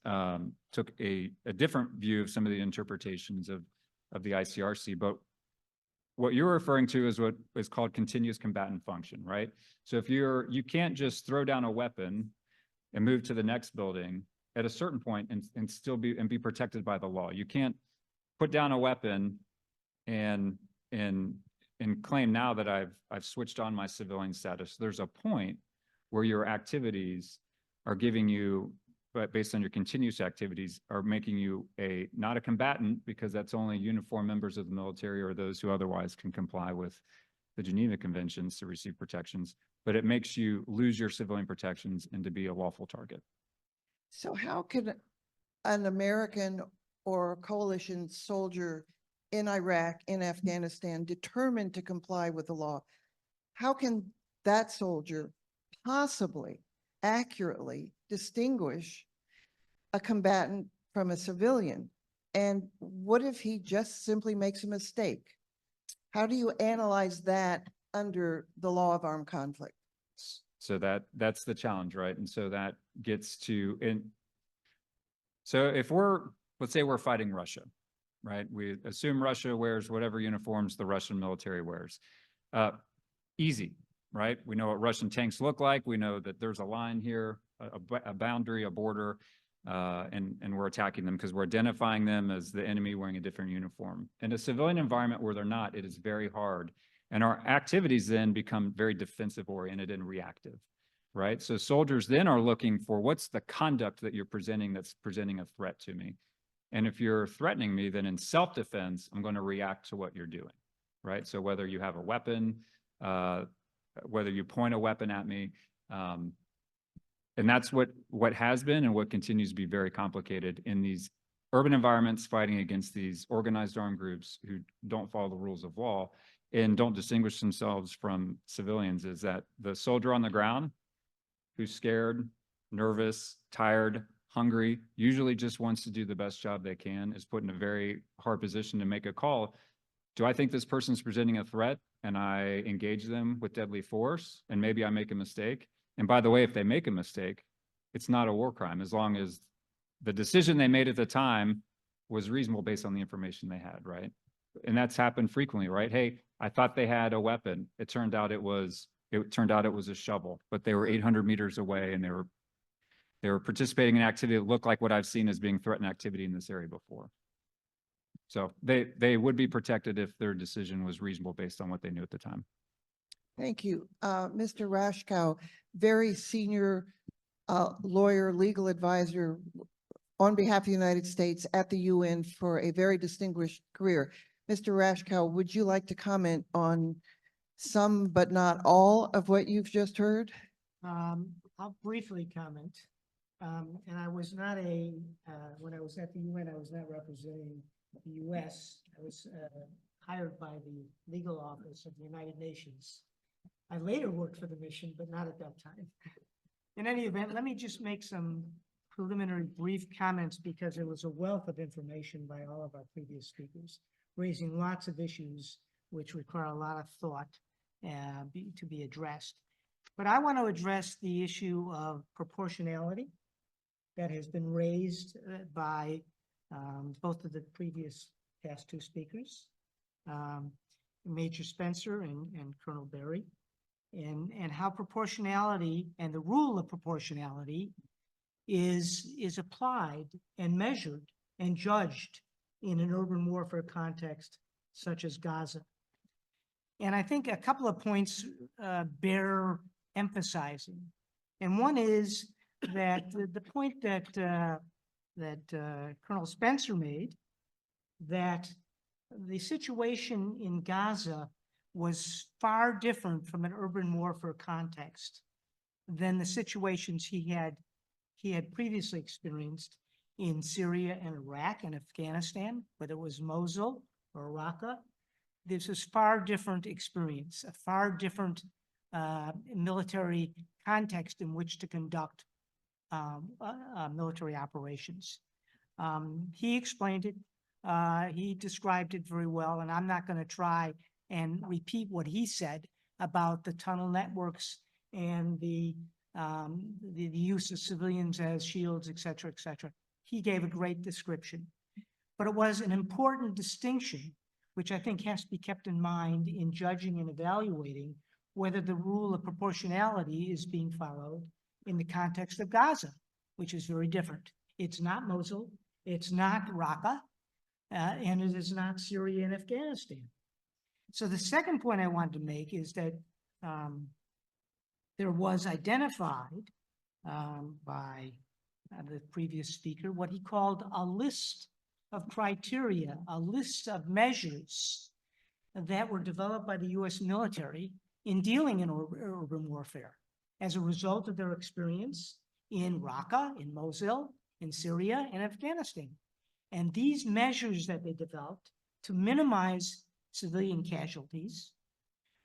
took a different view of some of the interpretations of the ICRC, but what you're referring to is what is called continuous combatant function, right? So if you can't just throw down a weapon and move to the next building at a certain point and still be protected by the law. You can't put down a weapon and claim now that I've switched on my civilian status. There's a point where your activities are giving you, but based on your continuous activities, are making you not a combatant, because that's only uniformed members of the military or those who otherwise can comply with the Geneva Conventions to receive protections, but it makes you lose your civilian protections and to be a lawful target. So how can an American or coalition soldier in Iraq, in Afghanistan, determined to comply with the law, how can that soldier possibly accurately distinguish a combatant from a civilian? And what if he just simply makes a mistake? How do you analyze that under the law of armed conflict? So that's the challenge, right? And so that gets to, so if let's say we're fighting Russia, right? We assume Russia wears whatever uniforms the Russian military wears. Easy, right? We know what Russian tanks look like. We know that there's a line here, a boundary, a border, and we're attacking them because we're identifying them as the enemy wearing a different uniform. In a civilian environment where they're not, it is very hard. And our activities then become very defensive oriented and reactive, right? So soldiers then are looking for, what's the conduct that you're presenting that's presenting a threat to me? And if you're threatening me, then in self-defense, I'm going to react to what you're doing, right? So whether you have a weapon, whether you point a weapon at me, and that's what has been and what continues to be very complicated in these urban environments, fighting against these organized armed groups who don't follow the rules of law and don't distinguish themselves from civilians, is that the soldier on the ground who's scared, nervous, tired, hungry, usually just wants to do the best job they can, is put in a very hard position to make a call. Do I think this person's presenting a threat and I engage them with deadly force and maybe I make a mistake? And by the way, if they make a mistake, it's not a war crime as long as the decision they made at the time was reasonable based on the information they had, right? And that's happened frequently, right? Hey, I thought they had a weapon. It turned out it was a shovel, but they were 800 meters away and they were participating in activity that looked like what I've seen as being threatened activity in this area before. So they would be protected if their decision was reasonable based on what they knew at the time. Thank you. Mr. Rashkow, very senior lawyer, legal advisor on behalf of the United States at the UN for a very distinguished career. Mr. Rashkow, would you like to comment on some but not all of what you've just heard? I'll briefly comment. And I was not when I was at the UN, I was not representing the US. I was hired by the legal office of the United Nations. I later worked for the mission, but not at that time. In any event, let me just make some preliminary brief comments because there was a wealth of information by all of our previous speakers, raising lots of issues which require a lot of thought to be addressed. But I want to address the issue of proportionality that has been raised by both of the past two speakers, Major Spencer and Colonel Berry, and how proportionality and the rule of proportionality is applied and measured and judged in an urban warfare context such as Gaza. And I think a couple of points bear emphasizing. And one is that the point that Colonel Spencer made, that the situation in Gaza was far different from an urban warfare context than the situations he had previously experienced in Syria and Iraq and Afghanistan, whether it was Mosul or Raqqa. This is far different experience, a far different military context in which to conduct military operations. He explained it. He described it very well, and I'm not going to try and repeat what he said about the tunnel networks and the use of civilians as shields, et cetera, et cetera. He gave a great description. But it was an important distinction, which I think has to be kept in mind in judging and evaluating whether the rule of proportionality is being followed in the context of Gaza, which is very different. It's not Mosul, it's not Raqqa, and it is not Syria and Afghanistan. So the second point I wanted to make is that there was identified by the previous speaker what he called a list of criteria, a list of measures that were developed by the U.S. military in dealing in urban warfare as a result of their experience in Raqqa, in Mosul, in Syria, and Afghanistan. And these measures that they developed to minimize civilian casualties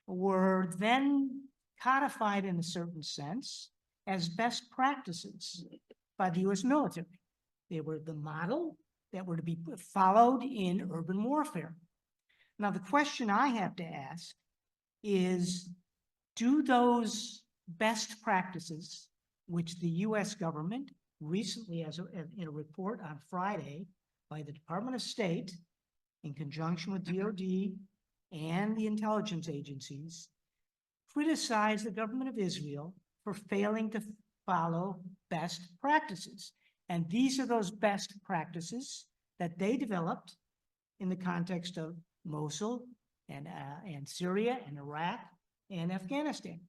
were then codified in a certain sense as best practices by the U.S. military. They were the model that were to be followed in urban warfare. Now, the question I have to ask is, do those best practices, which the U.S. government recently, in a report on Friday by the Department of State, in conjunction with DOD and the intelligence agencies, criticize the government of Israel for failing to follow best practices? And these are those best practices that they developed in the context of Mosul and Syria and Iraq and Afghanistan.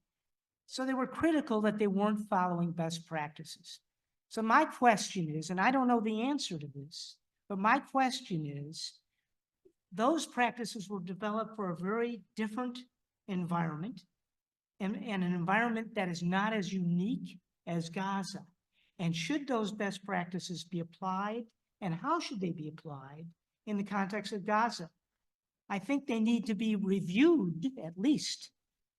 So they were critical that they weren't following best practices. So my question is, and I don't know the answer to this, but my question is, those practices were developed for a very different environment and an environment that is not as unique as Gaza. And should those best practices be applied, and how should they be applied in the context of Gaza? I think they need to be reviewed at least,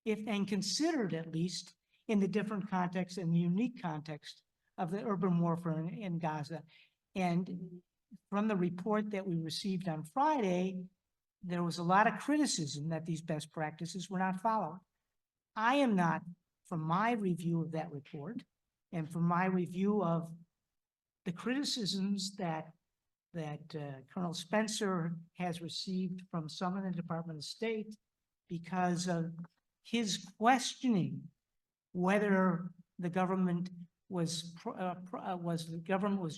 and considered at least in the different context and the unique context of the urban warfare in Gaza. And from the report that we received on Friday, there was a lot of criticism that these best practices were not followed. I am not, from my review of that report and from my review of the criticisms that Colonel Spencer has received from some in the Department of State because of his questioning whether the government was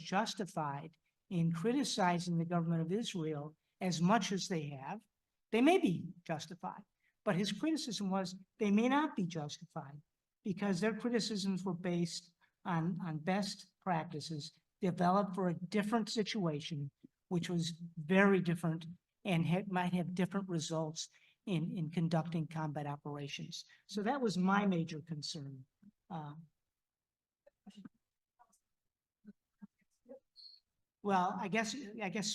justified in criticizing the government of Israel as much as they have. They may be justified, but his criticism was they may not be justified because their criticisms were based on best practices developed for a different situation, which was very different and might have different results in conducting combat operations. So that was my major concern. Well, I guess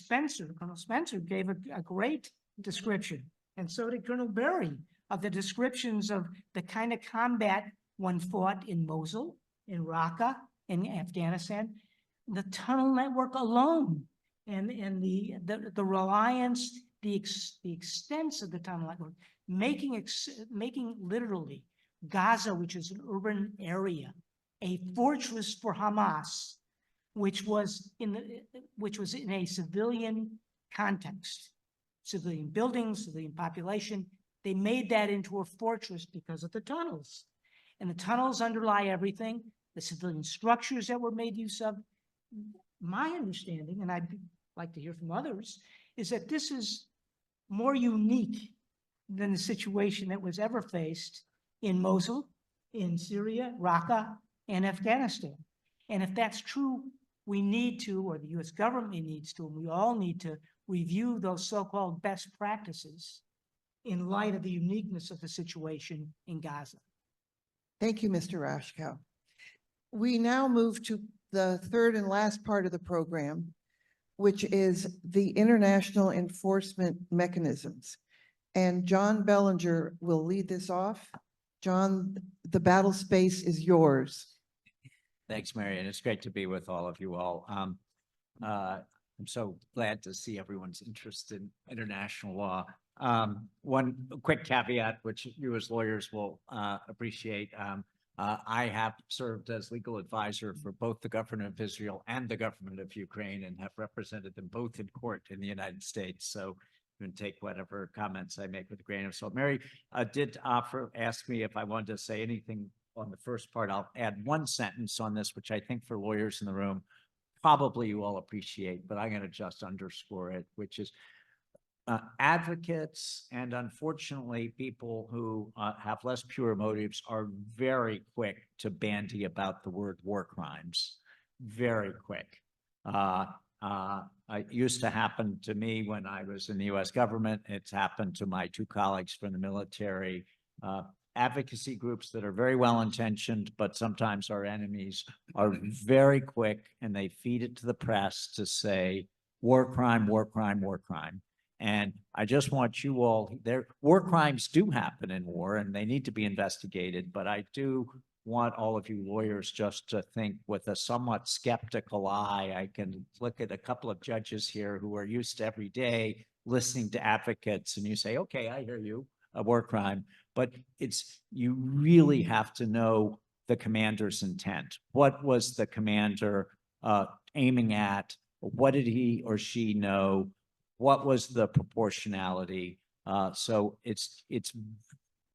Colonel Spencer gave a great description, and so did Colonel Berry, of the descriptions of the kind of combat one fought in Mosul, in Raqqa, in Afghanistan. the tunnel network alone and the reliance, the extents of the tunnel network, making literally Gaza, which is an urban area, a fortress for Hamas, which was in a civilian context, civilian buildings, civilian population. They made that into a fortress because of the tunnels. And the tunnels underlie everything, the civilian structures that were made use of. My understanding, and I'd like to hear from others, is that this is more unique than the situation that was ever faced in Mosul, in Syria, Raqqa, and Afghanistan. And if that's true, we need to, or the US government needs to, and we all need to review those so-called best practices in light of the uniqueness of the situation in Gaza. Thank you, Mr. Rashkow. We now move to the third and last part of the program, which is the international enforcement mechanisms. And John Bellinger will lead this off. John, the battle space is yours. Thanks, Mary, and it's great to be with all of you all. I'm so glad to see everyone's interest in international law. One quick caveat, which you as lawyers will appreciate. I have served as legal advisor for both the government of Israel and the government of Ukraine and have represented them both in court in the United States. So you can take whatever comments I make with a grain of salt. Mary did ask me if I wanted to say anything on the first part. I'll add one sentence on this, which I think for lawyers in the room, probably you all appreciate, but I'm going to just underscore it, which is advocates and unfortunately people who have less pure motives are very quick to bandy about the word war crimes. Very quick. It used to happen to me when I was in the US government. It's happened to my two colleagues from the military. Advocacy groups that are very well-intentioned, but sometimes our enemies are very quick and they feed it to the press to say war crime, war crime, war crime. And I just want you all, war crimes do happen in war and they need to be investigated, but I do want all of you lawyers just to think with a somewhat skeptical eye. I can look at a couple of judges here who are used to every day listening to advocates and you say, okay, I hear you, a war crime, but you really have to know the commander's intent. What was the commander aiming at? What did he or she know? What was the proportionality? So it's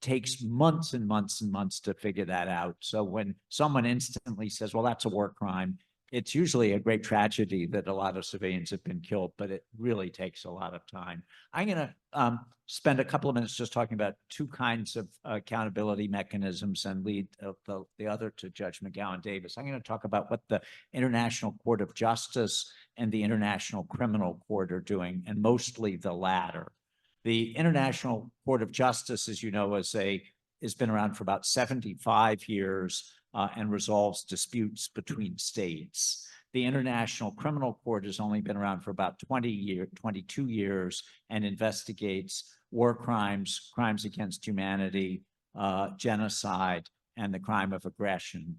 takes months and months and months to figure that out. So when someone instantly says, well, that's a war crime, it's usually a great tragedy that a lot of civilians have been killed, but it really takes a lot of time. I'm going to spend a couple of minutes just talking about two kinds of accountability mechanisms and lead the other to Judge McGowan Davis. I'm going to talk about what the International Court of Justice and the International Criminal Court are doing, and mostly the latter. The International Court of Justice, as you know, has been around for about 75 years and resolves disputes between states. The International Criminal Court has only been around for about 22 years and investigates war crimes, crimes against humanity, genocide, and the crime of aggression.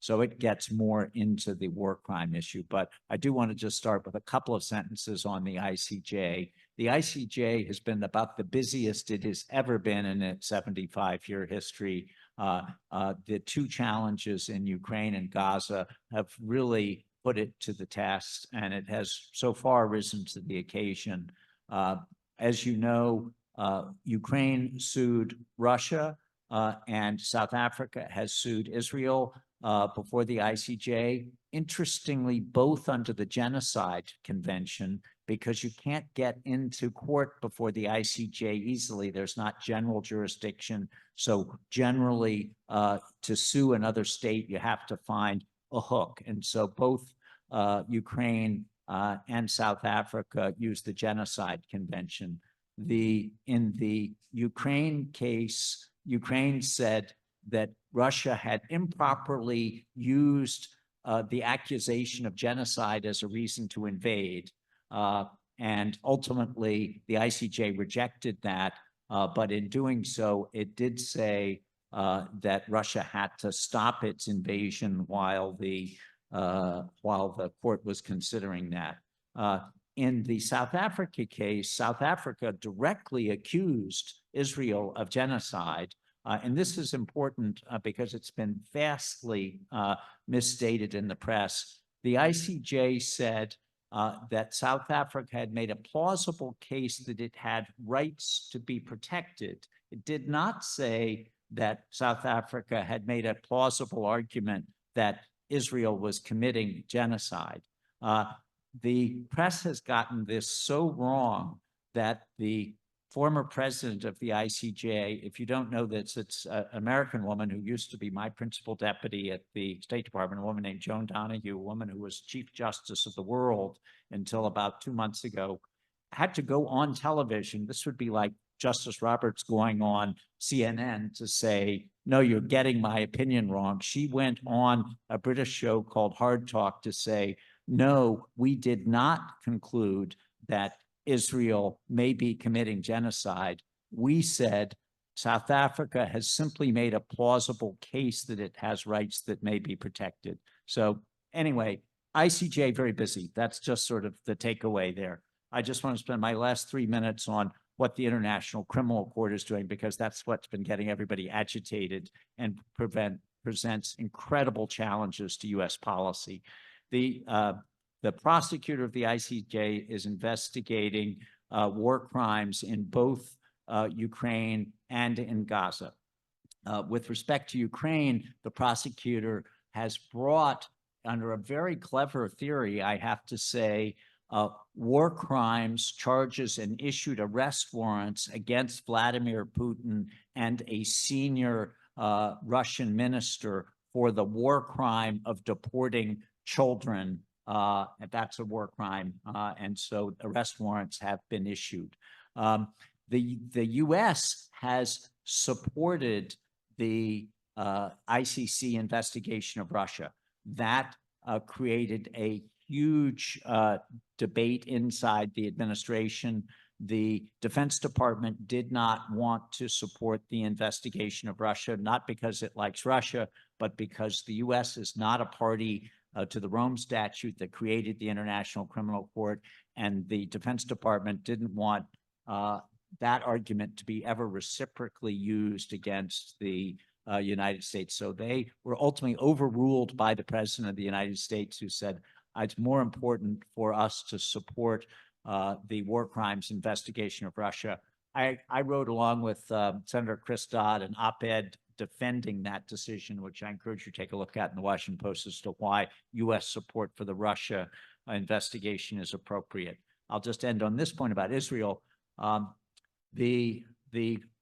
So it gets more into the war crime issue, but I do want to just start with a couple of sentences on the ICJ. The ICJ has been about the busiest it has ever been in its 75-year history. The two challenges in Ukraine and Gaza have really put it to the test, and it has so far risen to the occasion. As you know, Ukraine sued Russia, and South Africa has sued Israel before the ICJ. Interestingly, both under the Genocide Convention, because you can't get into court before the ICJ easily. There's not general jurisdiction. So generally, to sue another state, you have to find a hook. And so both Ukraine and South Africa use the Genocide Convention. In the Ukraine case, Ukraine said that Russia had improperly used the accusation of genocide as a reason to invade. And ultimately, the ICJ rejected that. But in doing so, it did say that Russia had to stop its invasion while the while the court was considering that. In the South Africa case, South Africa directly accused Israel of genocide. And this is important because it's been vastly misstated in the press. The ICJ said that South Africa had made a plausible case that it had rights to be protected. It did not say that South Africa had made a plausible argument that Israel was committing genocide. The press has gotten this so wrong that the former president of the ICJ, if you don't know this, it's an American woman who used to be my principal deputy at the State Department, a woman named Joan Donahue, a woman who was Chief Justice of the world until about 2 months ago, had to go on television. This would be like Justice Roberts going on CNN to say, no, you're getting my opinion wrong. She went on a British show called Hard Talk to say, no, we did not conclude that Israel may be committing genocide. We said South Africa has simply made a plausible case that it has rights that may be protected. So anyway, ICJ very busy. That's just sort of the takeaway there. I just want to spend my last 3 minutes on what the International Criminal Court is doing, because that's what's been getting everybody agitated and presents incredible challenges to U.S. policy. The prosecutor of the ICJ is investigating war crimes in both Ukraine and in Gaza. With respect to Ukraine, the prosecutor has brought, under a very clever theory, I have to say, war crimes charges and issued arrest warrants against Vladimir Putin and a senior Russian minister for the war crime of deporting children. And that's a war crime. And so arrest warrants have been issued. The U.S. has supported the ICC investigation of Russia. That created a huge debate inside the administration. The Defense Department did not want to support the investigation of Russia, not because it likes Russia, but because the U.S. is not a party to the Rome Statute that created the International Criminal Court, and the Defense Department didn't want that argument to be ever reciprocally used against the United States. So they were ultimately overruled by the President of the United States, who said, it's more important for us to support the war crimes investigation of Russia. I wrote along with Senator Chris Dodd an op-ed defending that decision, which I encourage you to take a look at in the Washington Post as to why U.S. support for the Russia investigation is appropriate. I'll just end on this point about Israel. The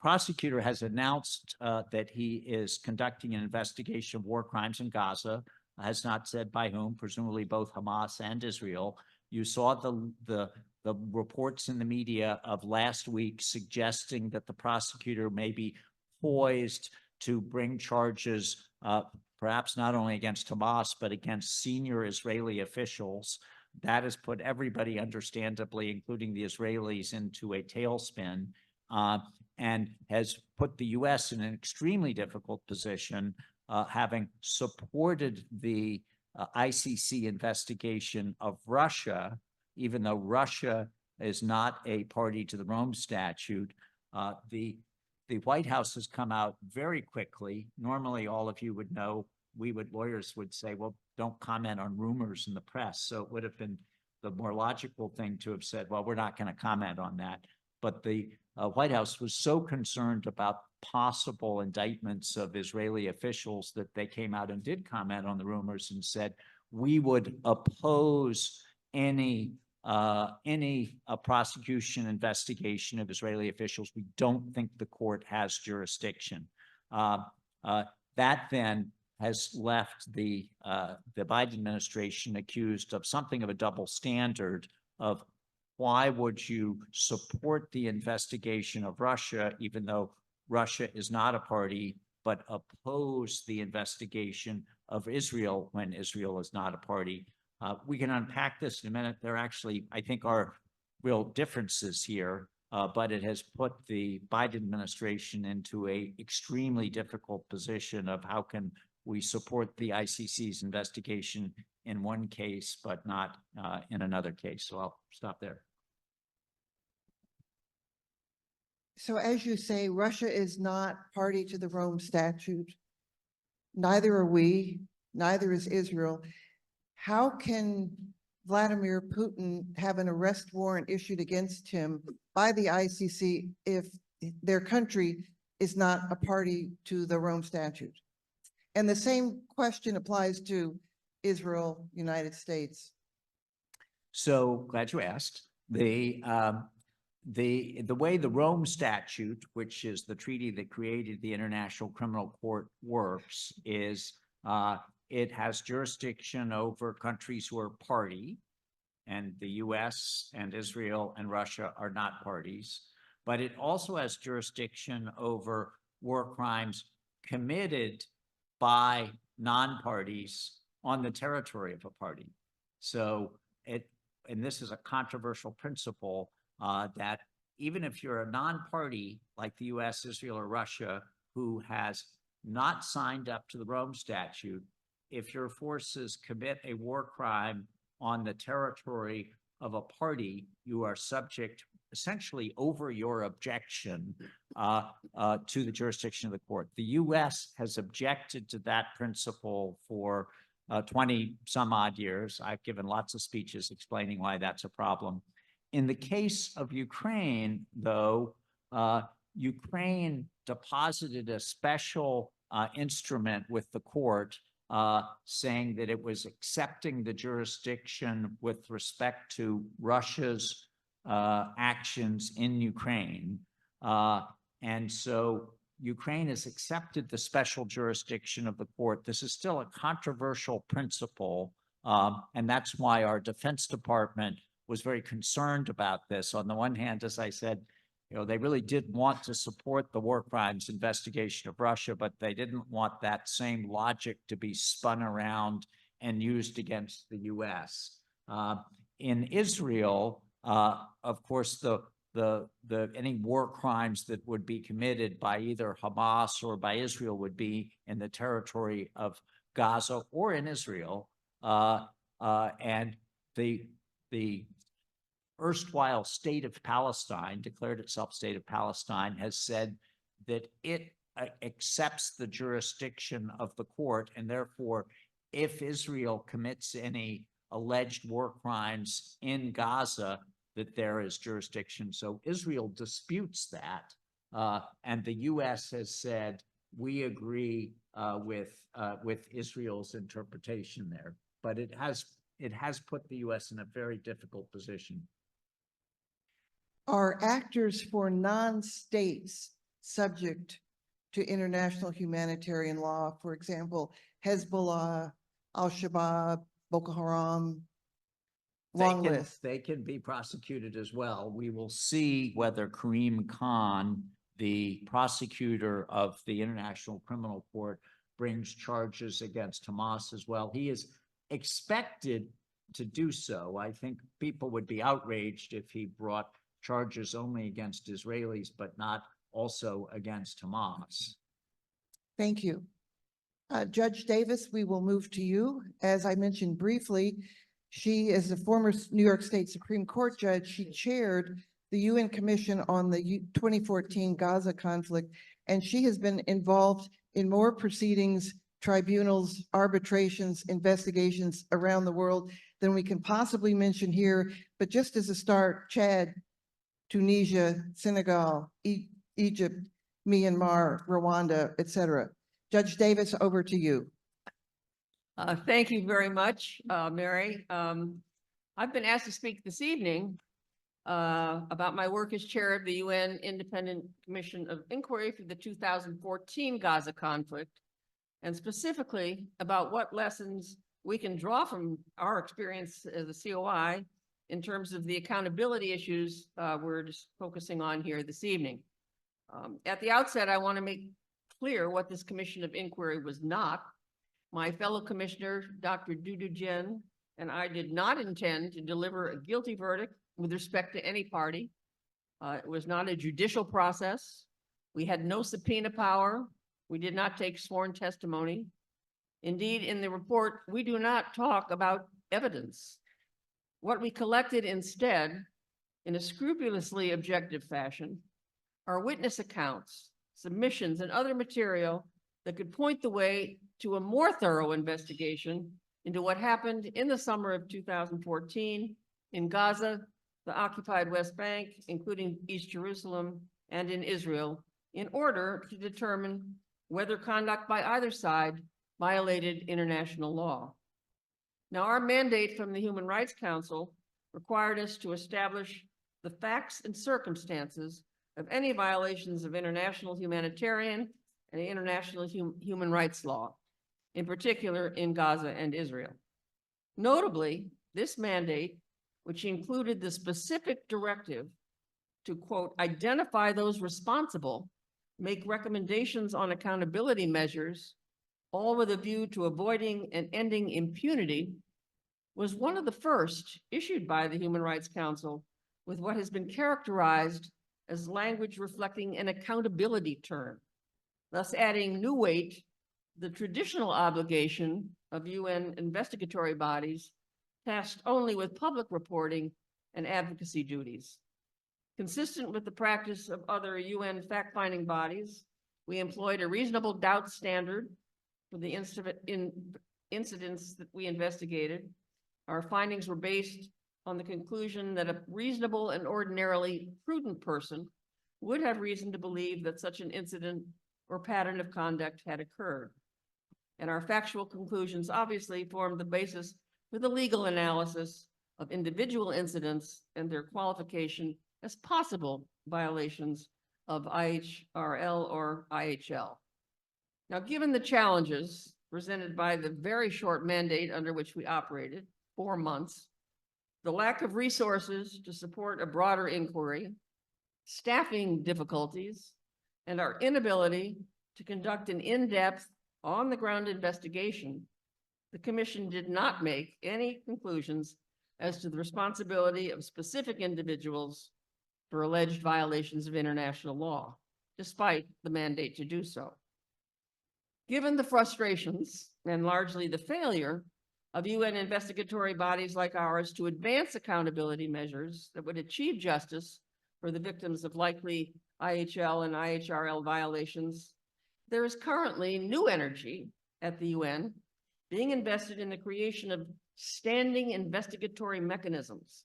prosecutor has announced that he is conducting an investigation of war crimes in Gaza, has not said by whom, presumably both Hamas and Israel. You saw the reports in the media of last week suggesting that the prosecutor may be poised to bring charges, perhaps not only against Hamas, but against senior Israeli officials. That has put everybody, understandably, including the Israelis, into a tailspin, and has put the U.S. in an extremely difficult position, having supported the ICC investigation of Russia, even though Russia is not a party to the Rome Statute. The White House has come out very quickly. Normally, all of you would know, lawyers would say, well, don't comment on rumors in the press. So it would have been the more logical thing to have said, well, we're not going to comment on that. But the White House was so concerned about possible indictments of Israeli officials that they came out and did comment on the rumors and said, we would oppose any prosecution investigation of Israeli officials. We don't think the court has jurisdiction. That then has left the Biden administration accused of something of a double standard of why would you support the investigation of Russia, even though Russia is not a party, but oppose the investigation of Israel when Israel is not a party. We can unpack this in a minute. There actually, I think, are real differences here, but it has put the Biden administration into a extremely difficult position of how can we support the ICC's investigation in one case, but not in another case. So I'll stop there. So as you say, Russia is not party to the Rome Statute. Neither are we, neither is Israel. How can Vladimir Putin have an arrest warrant issued against him by the ICC if their country is not a party to the Rome Statute? And the same question applies to Israel, United States. So glad you asked. The way the Rome Statute, which is the treaty that created the International Criminal Court, works is it has jurisdiction over countries who are party, and the US and Israel and Russia are not parties, but it also has jurisdiction over war crimes committed by non-parties on the territory of a party. So and this is a controversial principle, that even if you're a non-party like the US, Israel, or Russia, who has not signed up to the Rome Statute, if your forces commit a war crime on the territory of a party, you are subject essentially over your objection to the jurisdiction of the court. The US has objected to that principle for 20 some odd years. I've given lots of speeches explaining why that's a problem. In the case of Ukraine, though, Ukraine deposited a special instrument with the court saying that it was accepting the jurisdiction with respect to Russia's actions in Ukraine. And so Ukraine has accepted the special jurisdiction of the court. This is still a controversial principle, and that's why our Defense Department was very concerned about this. On the one hand, as I said, they really did want to support the war crimes investigation of Russia, but they didn't want that same logic to be spun around and used against the US. In Israel, of course, any war crimes that would be committed by either Hamas or by Israel would be in the territory of Gaza or in Israel. And the erstwhile state of Palestine, declared itself state of Palestine, has said that it accepts the jurisdiction of the court, and therefore, if Israel commits any alleged war crimes in Gaza, that there is jurisdiction. So Israel disputes that, and the US has said, we agree with Israel's interpretation there, but it has put the US in a very difficult position. Are actors for non-states subject to international humanitarian law? For example, Hezbollah, Al-Shabaab, Boko Haram, long list. They can be prosecuted as well. We will see whether Karim Khan, the prosecutor of the International Criminal Court, brings charges against Hamas as well. He is expected to do so. I think people would be outraged if he brought charges only against Israelis, but not also against Hamas. Thank you. Judge Davis, we will move to you. As I mentioned briefly, she is a former New York State Supreme Court judge. She chaired the UN Commission on the 2014 Gaza conflict, and she has been involved in more proceedings, tribunals, arbitrations, investigations around the world than we can possibly mention here. But just as a start, Chad, Tunisia, Senegal, Egypt, Myanmar, Rwanda, etc. Judge Davis, over to you. Thank you very much, Mary. I've been asked to speak this evening about my work as chair of the UN Independent Commission of Inquiry for the 2014 Gaza conflict, and specifically about what lessons we can draw from our experience as a COI in terms of the accountability issues we're just focusing on here this evening. At the outset, I want to make clear what this Commission of Inquiry was not. My fellow commissioner, Dr. Dudu Jen, and I did not intend to deliver a guilty verdict with respect to any party. It was not a judicial process. We had no subpoena power. We did not take sworn testimony. Indeed, in the report, we do not talk about evidence. What we collected instead, in a scrupulously objective fashion, are witness accounts, submissions, and other material that could point the way to a more thorough investigation into what happened in the summer of 2014 in Gaza, the occupied West Bank, including East Jerusalem, and in Israel, in order to determine whether conduct by either side violated international law. Now, our mandate from the Human Rights Council required us to establish the facts and circumstances of any violations of international humanitarian and international human rights law, in particular in Gaza and Israel. Notably, this mandate, which included the specific directive to, quote, identify those responsible, make recommendations on accountability measures, all with a view to avoiding and ending impunity, was one of the first issued by the Human Rights Council with what has been characterized as language reflecting an accountability turn, thus adding new weight to the traditional obligation of UN investigatory bodies tasked only with public reporting and advocacy duties. Consistent with the practice of other UN fact-finding bodies, we employed a reasonable doubt standard for the incidents that we investigated. Our findings were based on the conclusion that a reasonable and ordinarily prudent person would have reason to believe that such an incident or pattern of conduct had occurred. And our factual conclusions obviously formed the basis for the legal analysis of individual incidents and their qualification as possible violations of IHRL or IHL. Now, given the challenges presented by the very short mandate under which we operated, 4 months, the lack of resources to support a broader inquiry, staffing difficulties, and our inability to conduct an in-depth, on-the-ground investigation, the Commission did not make any conclusions as to the responsibility of specific individuals for alleged violations of international law, despite the mandate to do so. Given the frustrations and largely the failure of UN investigatory bodies like ours to advance accountability measures that would achieve justice for the victims of likely IHL and IHRL violations, there is currently new energy at the UN being invested in the creation of standing investigatory mechanisms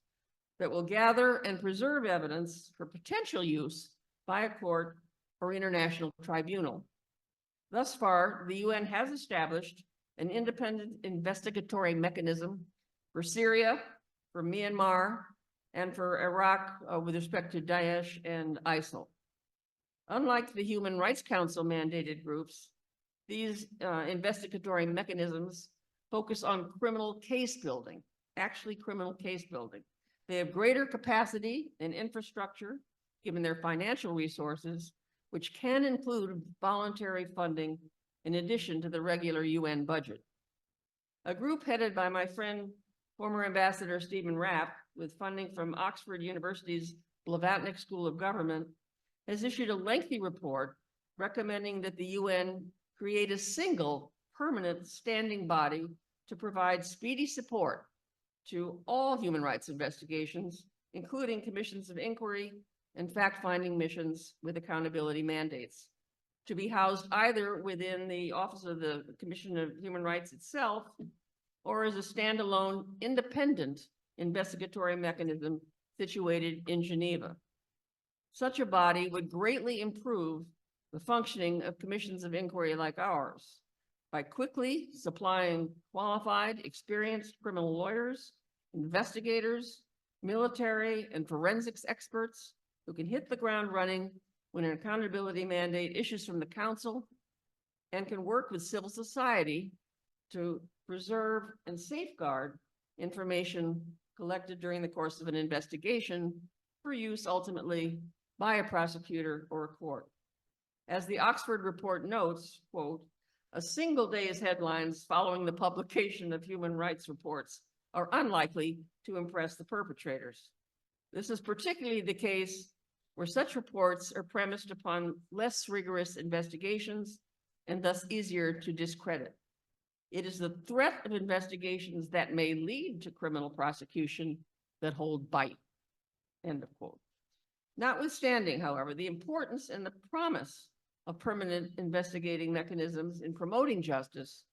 that will gather and preserve evidence for potential use by a court or international tribunal. Thus far, the UN has established an independent investigatory mechanism for Syria, for Myanmar, and for Iraq with respect to Daesh and ISIL. Unlike the Human Rights Council mandated groups, these investigatory mechanisms focus on criminal case building, actually criminal case building. They have greater capacity and infrastructure, given their financial resources, which can include voluntary funding in addition to the regular UN budget. A group headed by my friend, former Ambassador Stephen Rapp, with funding from Oxford University's Blavatnik School of Government, has issued a lengthy report recommending that the UN create a single permanent standing body to provide speedy support to all human rights investigations, including commissions of inquiry and fact-finding missions with accountability mandates, to be housed either within the Office of the Commission of Human Rights itself or as a standalone independent investigatory mechanism situated in Geneva. Such a body would greatly improve the functioning of commissions of inquiry like ours by quickly supplying qualified, experienced criminal lawyers, investigators, military, and forensics experts who can hit the ground running when an accountability mandate issues from the Council and can work with civil society to preserve and safeguard information collected during the course of an investigation for use ultimately by a prosecutor or a court. As the Oxford report notes, quote, a single day's headlines following the publication of human rights reports are unlikely to impress the perpetrators. This is particularly the case where such reports are premised upon less rigorous investigations and thus easier to discredit. It is the threat of investigations that may lead to criminal prosecution that hold bite. End of quote. Notwithstanding, however, the importance and the promise of permanent investigating mechanisms in promoting justice,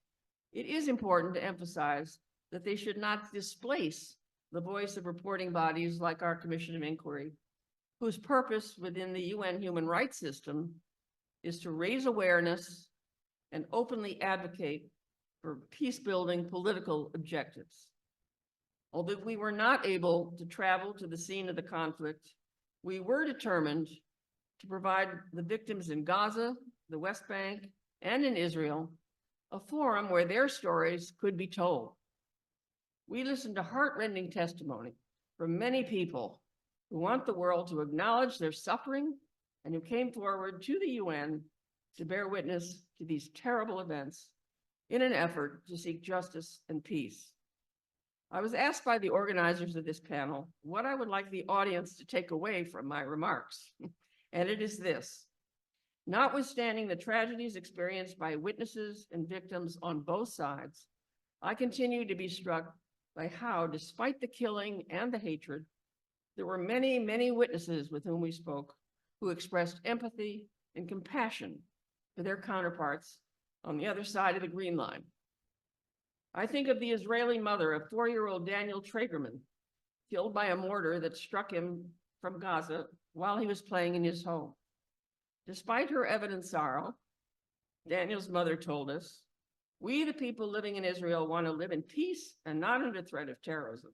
it is important to emphasize that they should not displace the voice of reporting bodies like our Commission of Inquiry, whose purpose within the UN human rights system is to raise awareness and openly advocate for peace-building political objectives. Although we were not able to travel to the scene of the conflict, we were determined to provide the victims in Gaza, the West Bank, and in Israel a forum where their stories could be told. We listened to heartrending testimony from many people who want the world to acknowledge their suffering and who came forward to the UN to bear witness to these terrible events in an effort to seek justice and peace. I was asked by the organizers of this panel what I would like the audience to take away from my remarks, and it is this. Notwithstanding the tragedies experienced by witnesses and victims on both sides, I continue to be struck by how, despite the killing and the hatred, there were many, many witnesses with whom we spoke who expressed empathy and compassion for their counterparts on the other side of the Green Line. I think of the Israeli mother of 4-year-old Daniel Tragerman, killed by a mortar that struck him from Gaza while he was playing in his home. Despite her evident sorrow, Daniel's mother told us, "We, the people living in Israel, want to live in peace and not under threat of terrorism.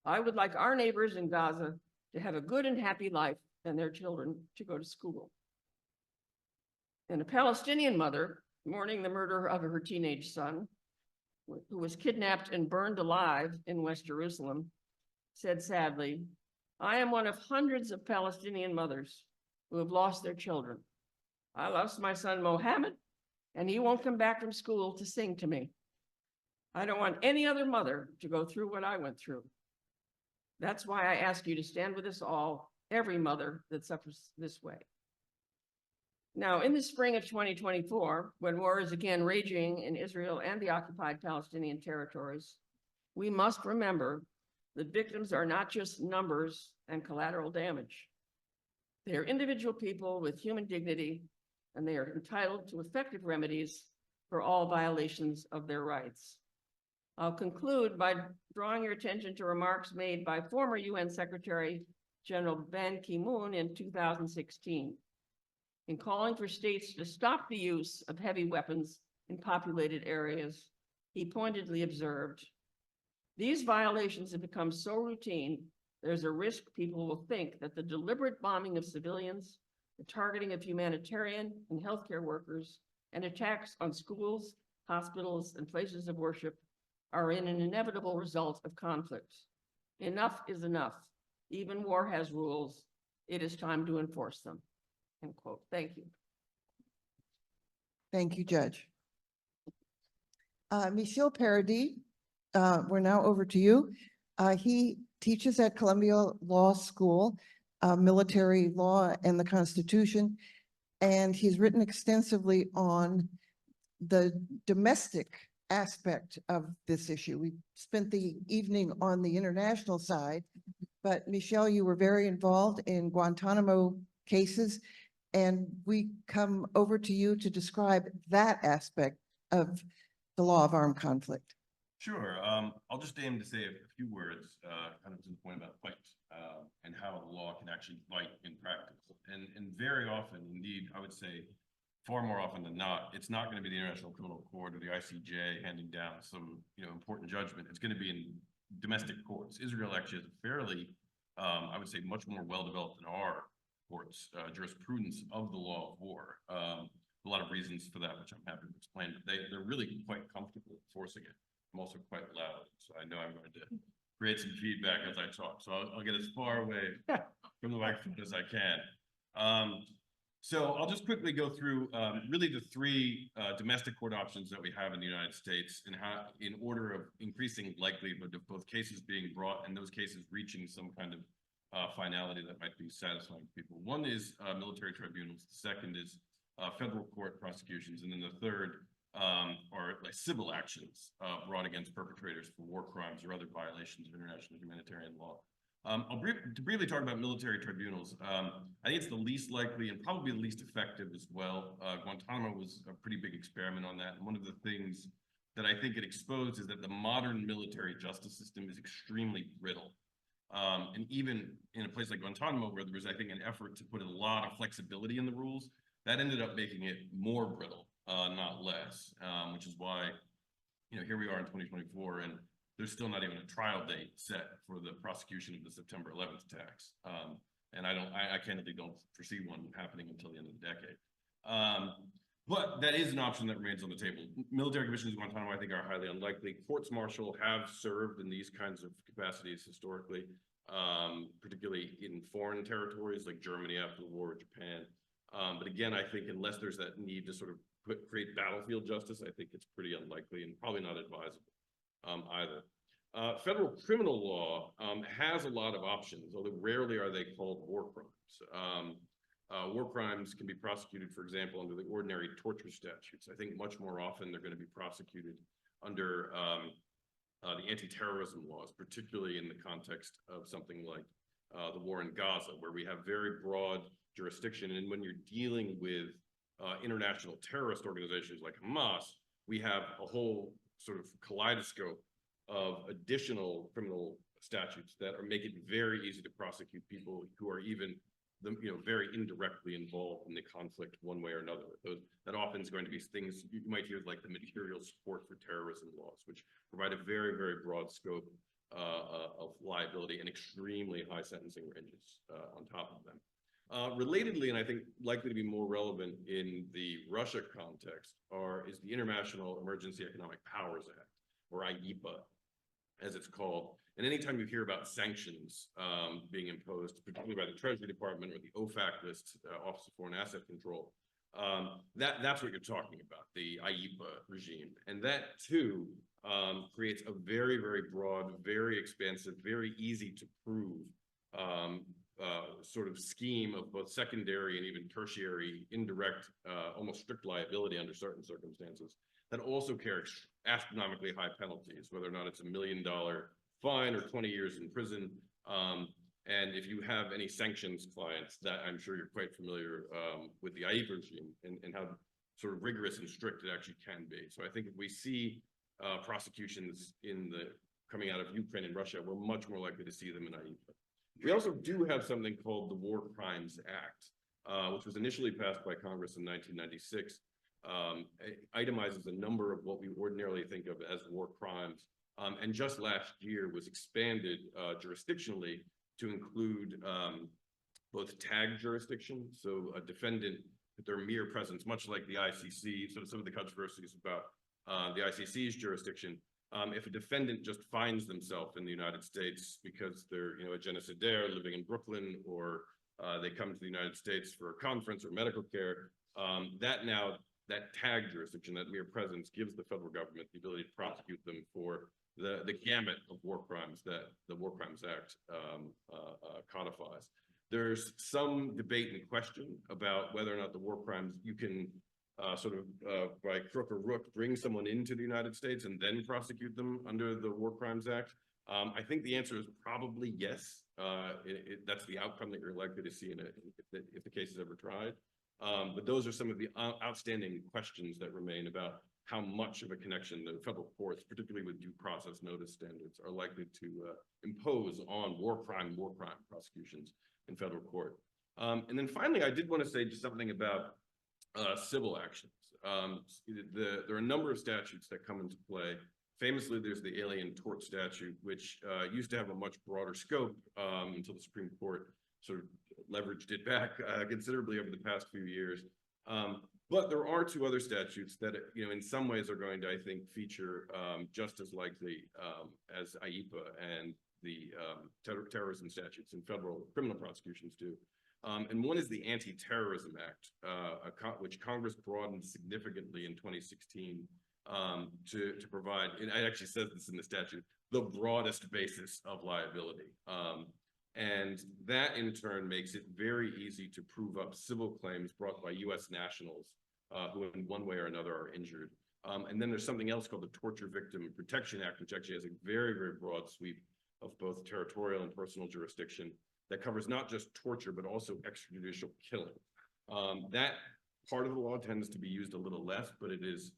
I would like our neighbors in Gaza to have a good and happy life and their children to go to school." And a Palestinian mother mourning the murder of her teenage son, who was kidnapped and burned alive in West Jerusalem, said sadly, "I am one of hundreds of Palestinian mothers who have lost their children. I lost my son Mohammed, and he won't come back from school to sing to me. I don't want any other mother to go through what I went through. That's why I ask you to stand with us all, every mother that suffers this way." Now, in the spring of 2024, when war is again raging in Israel and the occupied Palestinian territories, we must remember that victims are not just numbers and collateral damage. They are individual people with human dignity, and they are entitled to effective remedies for all violations of their rights. I'll conclude by drawing your attention to remarks made by former UN Secretary General Ban Ki-moon in 2016. In calling for states to stop the use of heavy weapons in populated areas, he pointedly observed, "These violations have become so routine, there's a risk people will think that the deliberate bombing of civilians, the targeting of humanitarian and healthcare workers, and attacks on schools, hospitals, and places of worship are an inevitable result of conflict. Enough is enough. Even war has rules. It is time to enforce them." End quote. Thank you. Thank you, Judge. Michel Paradis, we're now over to you. He teaches at Columbia Law School, military law and the Constitution, and he's written extensively on the domestic aspect of this issue. We spent the evening on the international side, but Michel, you were very involved in Guantanamo cases, and we come over to you to describe that aspect of the law of armed conflict. Sure. I'll just aim to say a few words, kind of to the point about fight, and how the law can actually fight in practice. And very often, indeed, I would say far more often than not, it's not going to be the International Criminal Court or the ICJ handing down some, important judgment. It's going to be in domestic courts. Israel actually has a fairly, I would say, much more well-developed than our courts, jurisprudence of the law of war. A lot of reasons for that, which I'm happy to explain, but they're really quite comfortable enforcing it. I'm also quite loud, so I know I'm going to create some feedback as I talk. So I'll get as far away from the microphone as I can. So I'll just quickly go through really the three domestic court options that we have in the United States, and how, in order of increasing likelihood of both cases being brought and those cases reaching some kind of finality that might be satisfying to people. One is military tribunals. The second is federal court prosecutions, and then the third are like civil actions brought against perpetrators for war crimes or other violations of international humanitarian law. I'll briefly talk about military tribunals. I think it's the least likely and probably the least effective as well. Guantanamo was a pretty big experiment on that. And one of the things that I think it exposed is that the modern military justice system is extremely brittle. And even in a place like Guantanamo, where there was, I think, an effort to put a lot of flexibility in the rules, that ended up making it more brittle, not less, which is why, here we are in 2024, and there's still not even a trial date set for the prosecution of the September 11th attacks. And I candidly don't foresee one happening until the end of the decade. But that is an option that remains on the table. Military commissions in Guantanamo, I think, are highly unlikely. Courts martial have served in these kinds of capacities historically, particularly in foreign territories like Germany after the war, or Japan. But again, I think unless there's that need to sort of create battlefield justice, I think it's pretty unlikely and probably not advisable either. Federal criminal law has a lot of options, although rarely are they called war crimes. War crimes can be prosecuted, for example, under the ordinary torture statutes. I think much more often they're going to be prosecuted under the anti-terrorism laws, particularly in the context of something like the war in Gaza, where we have very broad jurisdiction. And when you're dealing with international terrorist organizations like Hamas, we have a whole sort of kaleidoscope of additional criminal statutes that make it very easy to prosecute people who are even very indirectly involved in the conflict one way or another. That often is going to be things you might hear like the material support for terrorism laws, which provide a very, very broad scope of liability and extremely high sentencing ranges on top of them. Relatedly, and I think likely to be more relevant in the Russia context, is the International Emergency Economic Powers Act, or IEPA, as it's called. And anytime you hear about sanctions being imposed, particularly by the Treasury Department or the OFAC list, Office of Foreign Asset Control, that's what you're talking about, the IEPA regime. And that too creates a very, very broad, very expansive, very easy to prove sort of scheme of both secondary and even tertiary, indirect, almost strict liability under certain circumstances that also carries astronomically high penalties, whether or not it's $1 million fine or 20 years in prison. And if you have any sanctions clients, that I'm sure you're quite familiar with the IEPA regime and how sort of rigorous and strict it actually can be. So I think if we see prosecutions coming out of Ukraine and Russia, we're much more likely to see them in IEPA. We also do have something called the War Crimes Act, which was initially passed by Congress in 1996. Itemizes a number of what we ordinarily think of as war crimes, and just last year was expanded jurisdictionally to include both tag jurisdiction, so a defendant, their mere presence, much like the ICC, so some of the controversies about the ICC's jurisdiction. If a defendant just finds themselves in the United States because they're a genocidaire living in Brooklyn, or they come to the United States for a conference or medical care, that tag jurisdiction, that mere presence, gives the federal government the ability to prosecute them for the gamut of war crimes that the War Crimes Act codifies. There's some debate and question about whether or not the war crimes, you can by crook or rook, bring someone into the United States and then prosecute them under the War Crimes Act. I think the answer is probably yes. That's the outcome that you're likely to see if the case is ever tried. But those are some of the outstanding questions that remain about how much of a connection the federal courts, particularly with due process notice standards, are likely to impose on war crime prosecutions in federal court. And then finally, I did want to say just something about civil actions. There are a number of statutes that come into play. Famously, there's the Alien Tort Statute, which used to have a much broader scope until the Supreme Court sort of leveraged it back considerably over the past few years. But there are two other statutes that, in some ways are going to, I think, feature just as likely as IEPA and the terrorism statutes and federal criminal prosecutions do. And one is the Anti-Terrorism Act, which Congress broadened significantly in 2016 to provide, and it actually says this in the statute, the broadest basis of liability. And that in turn makes it very easy to prove up civil claims brought by US nationals who in one way or another are injured And then there's something else called the Torture Victim Protection Act, which actually has a very, very broad sweep of both territorial and personal jurisdiction that covers not just torture, but also extrajudicial killing. That part of the law tends to be used a little less, but it is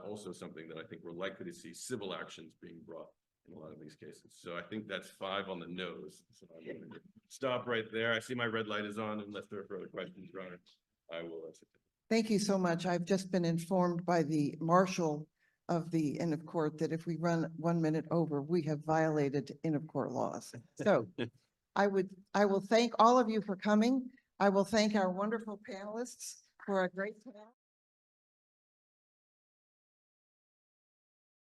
also something that I think we're likely to see civil actions being brought in a lot of these cases. So I think that's 5 on the nose. So I'm going to stop right there. I see my red light is on. Unless there are further questions, Your Honor, I will answer. Thank you so much. I've just been informed by the marshal of the end of court that if we run 1 minute over, we have violated end of court laws. So I will thank all of you for coming. I will thank our wonderful panelists for a great panel.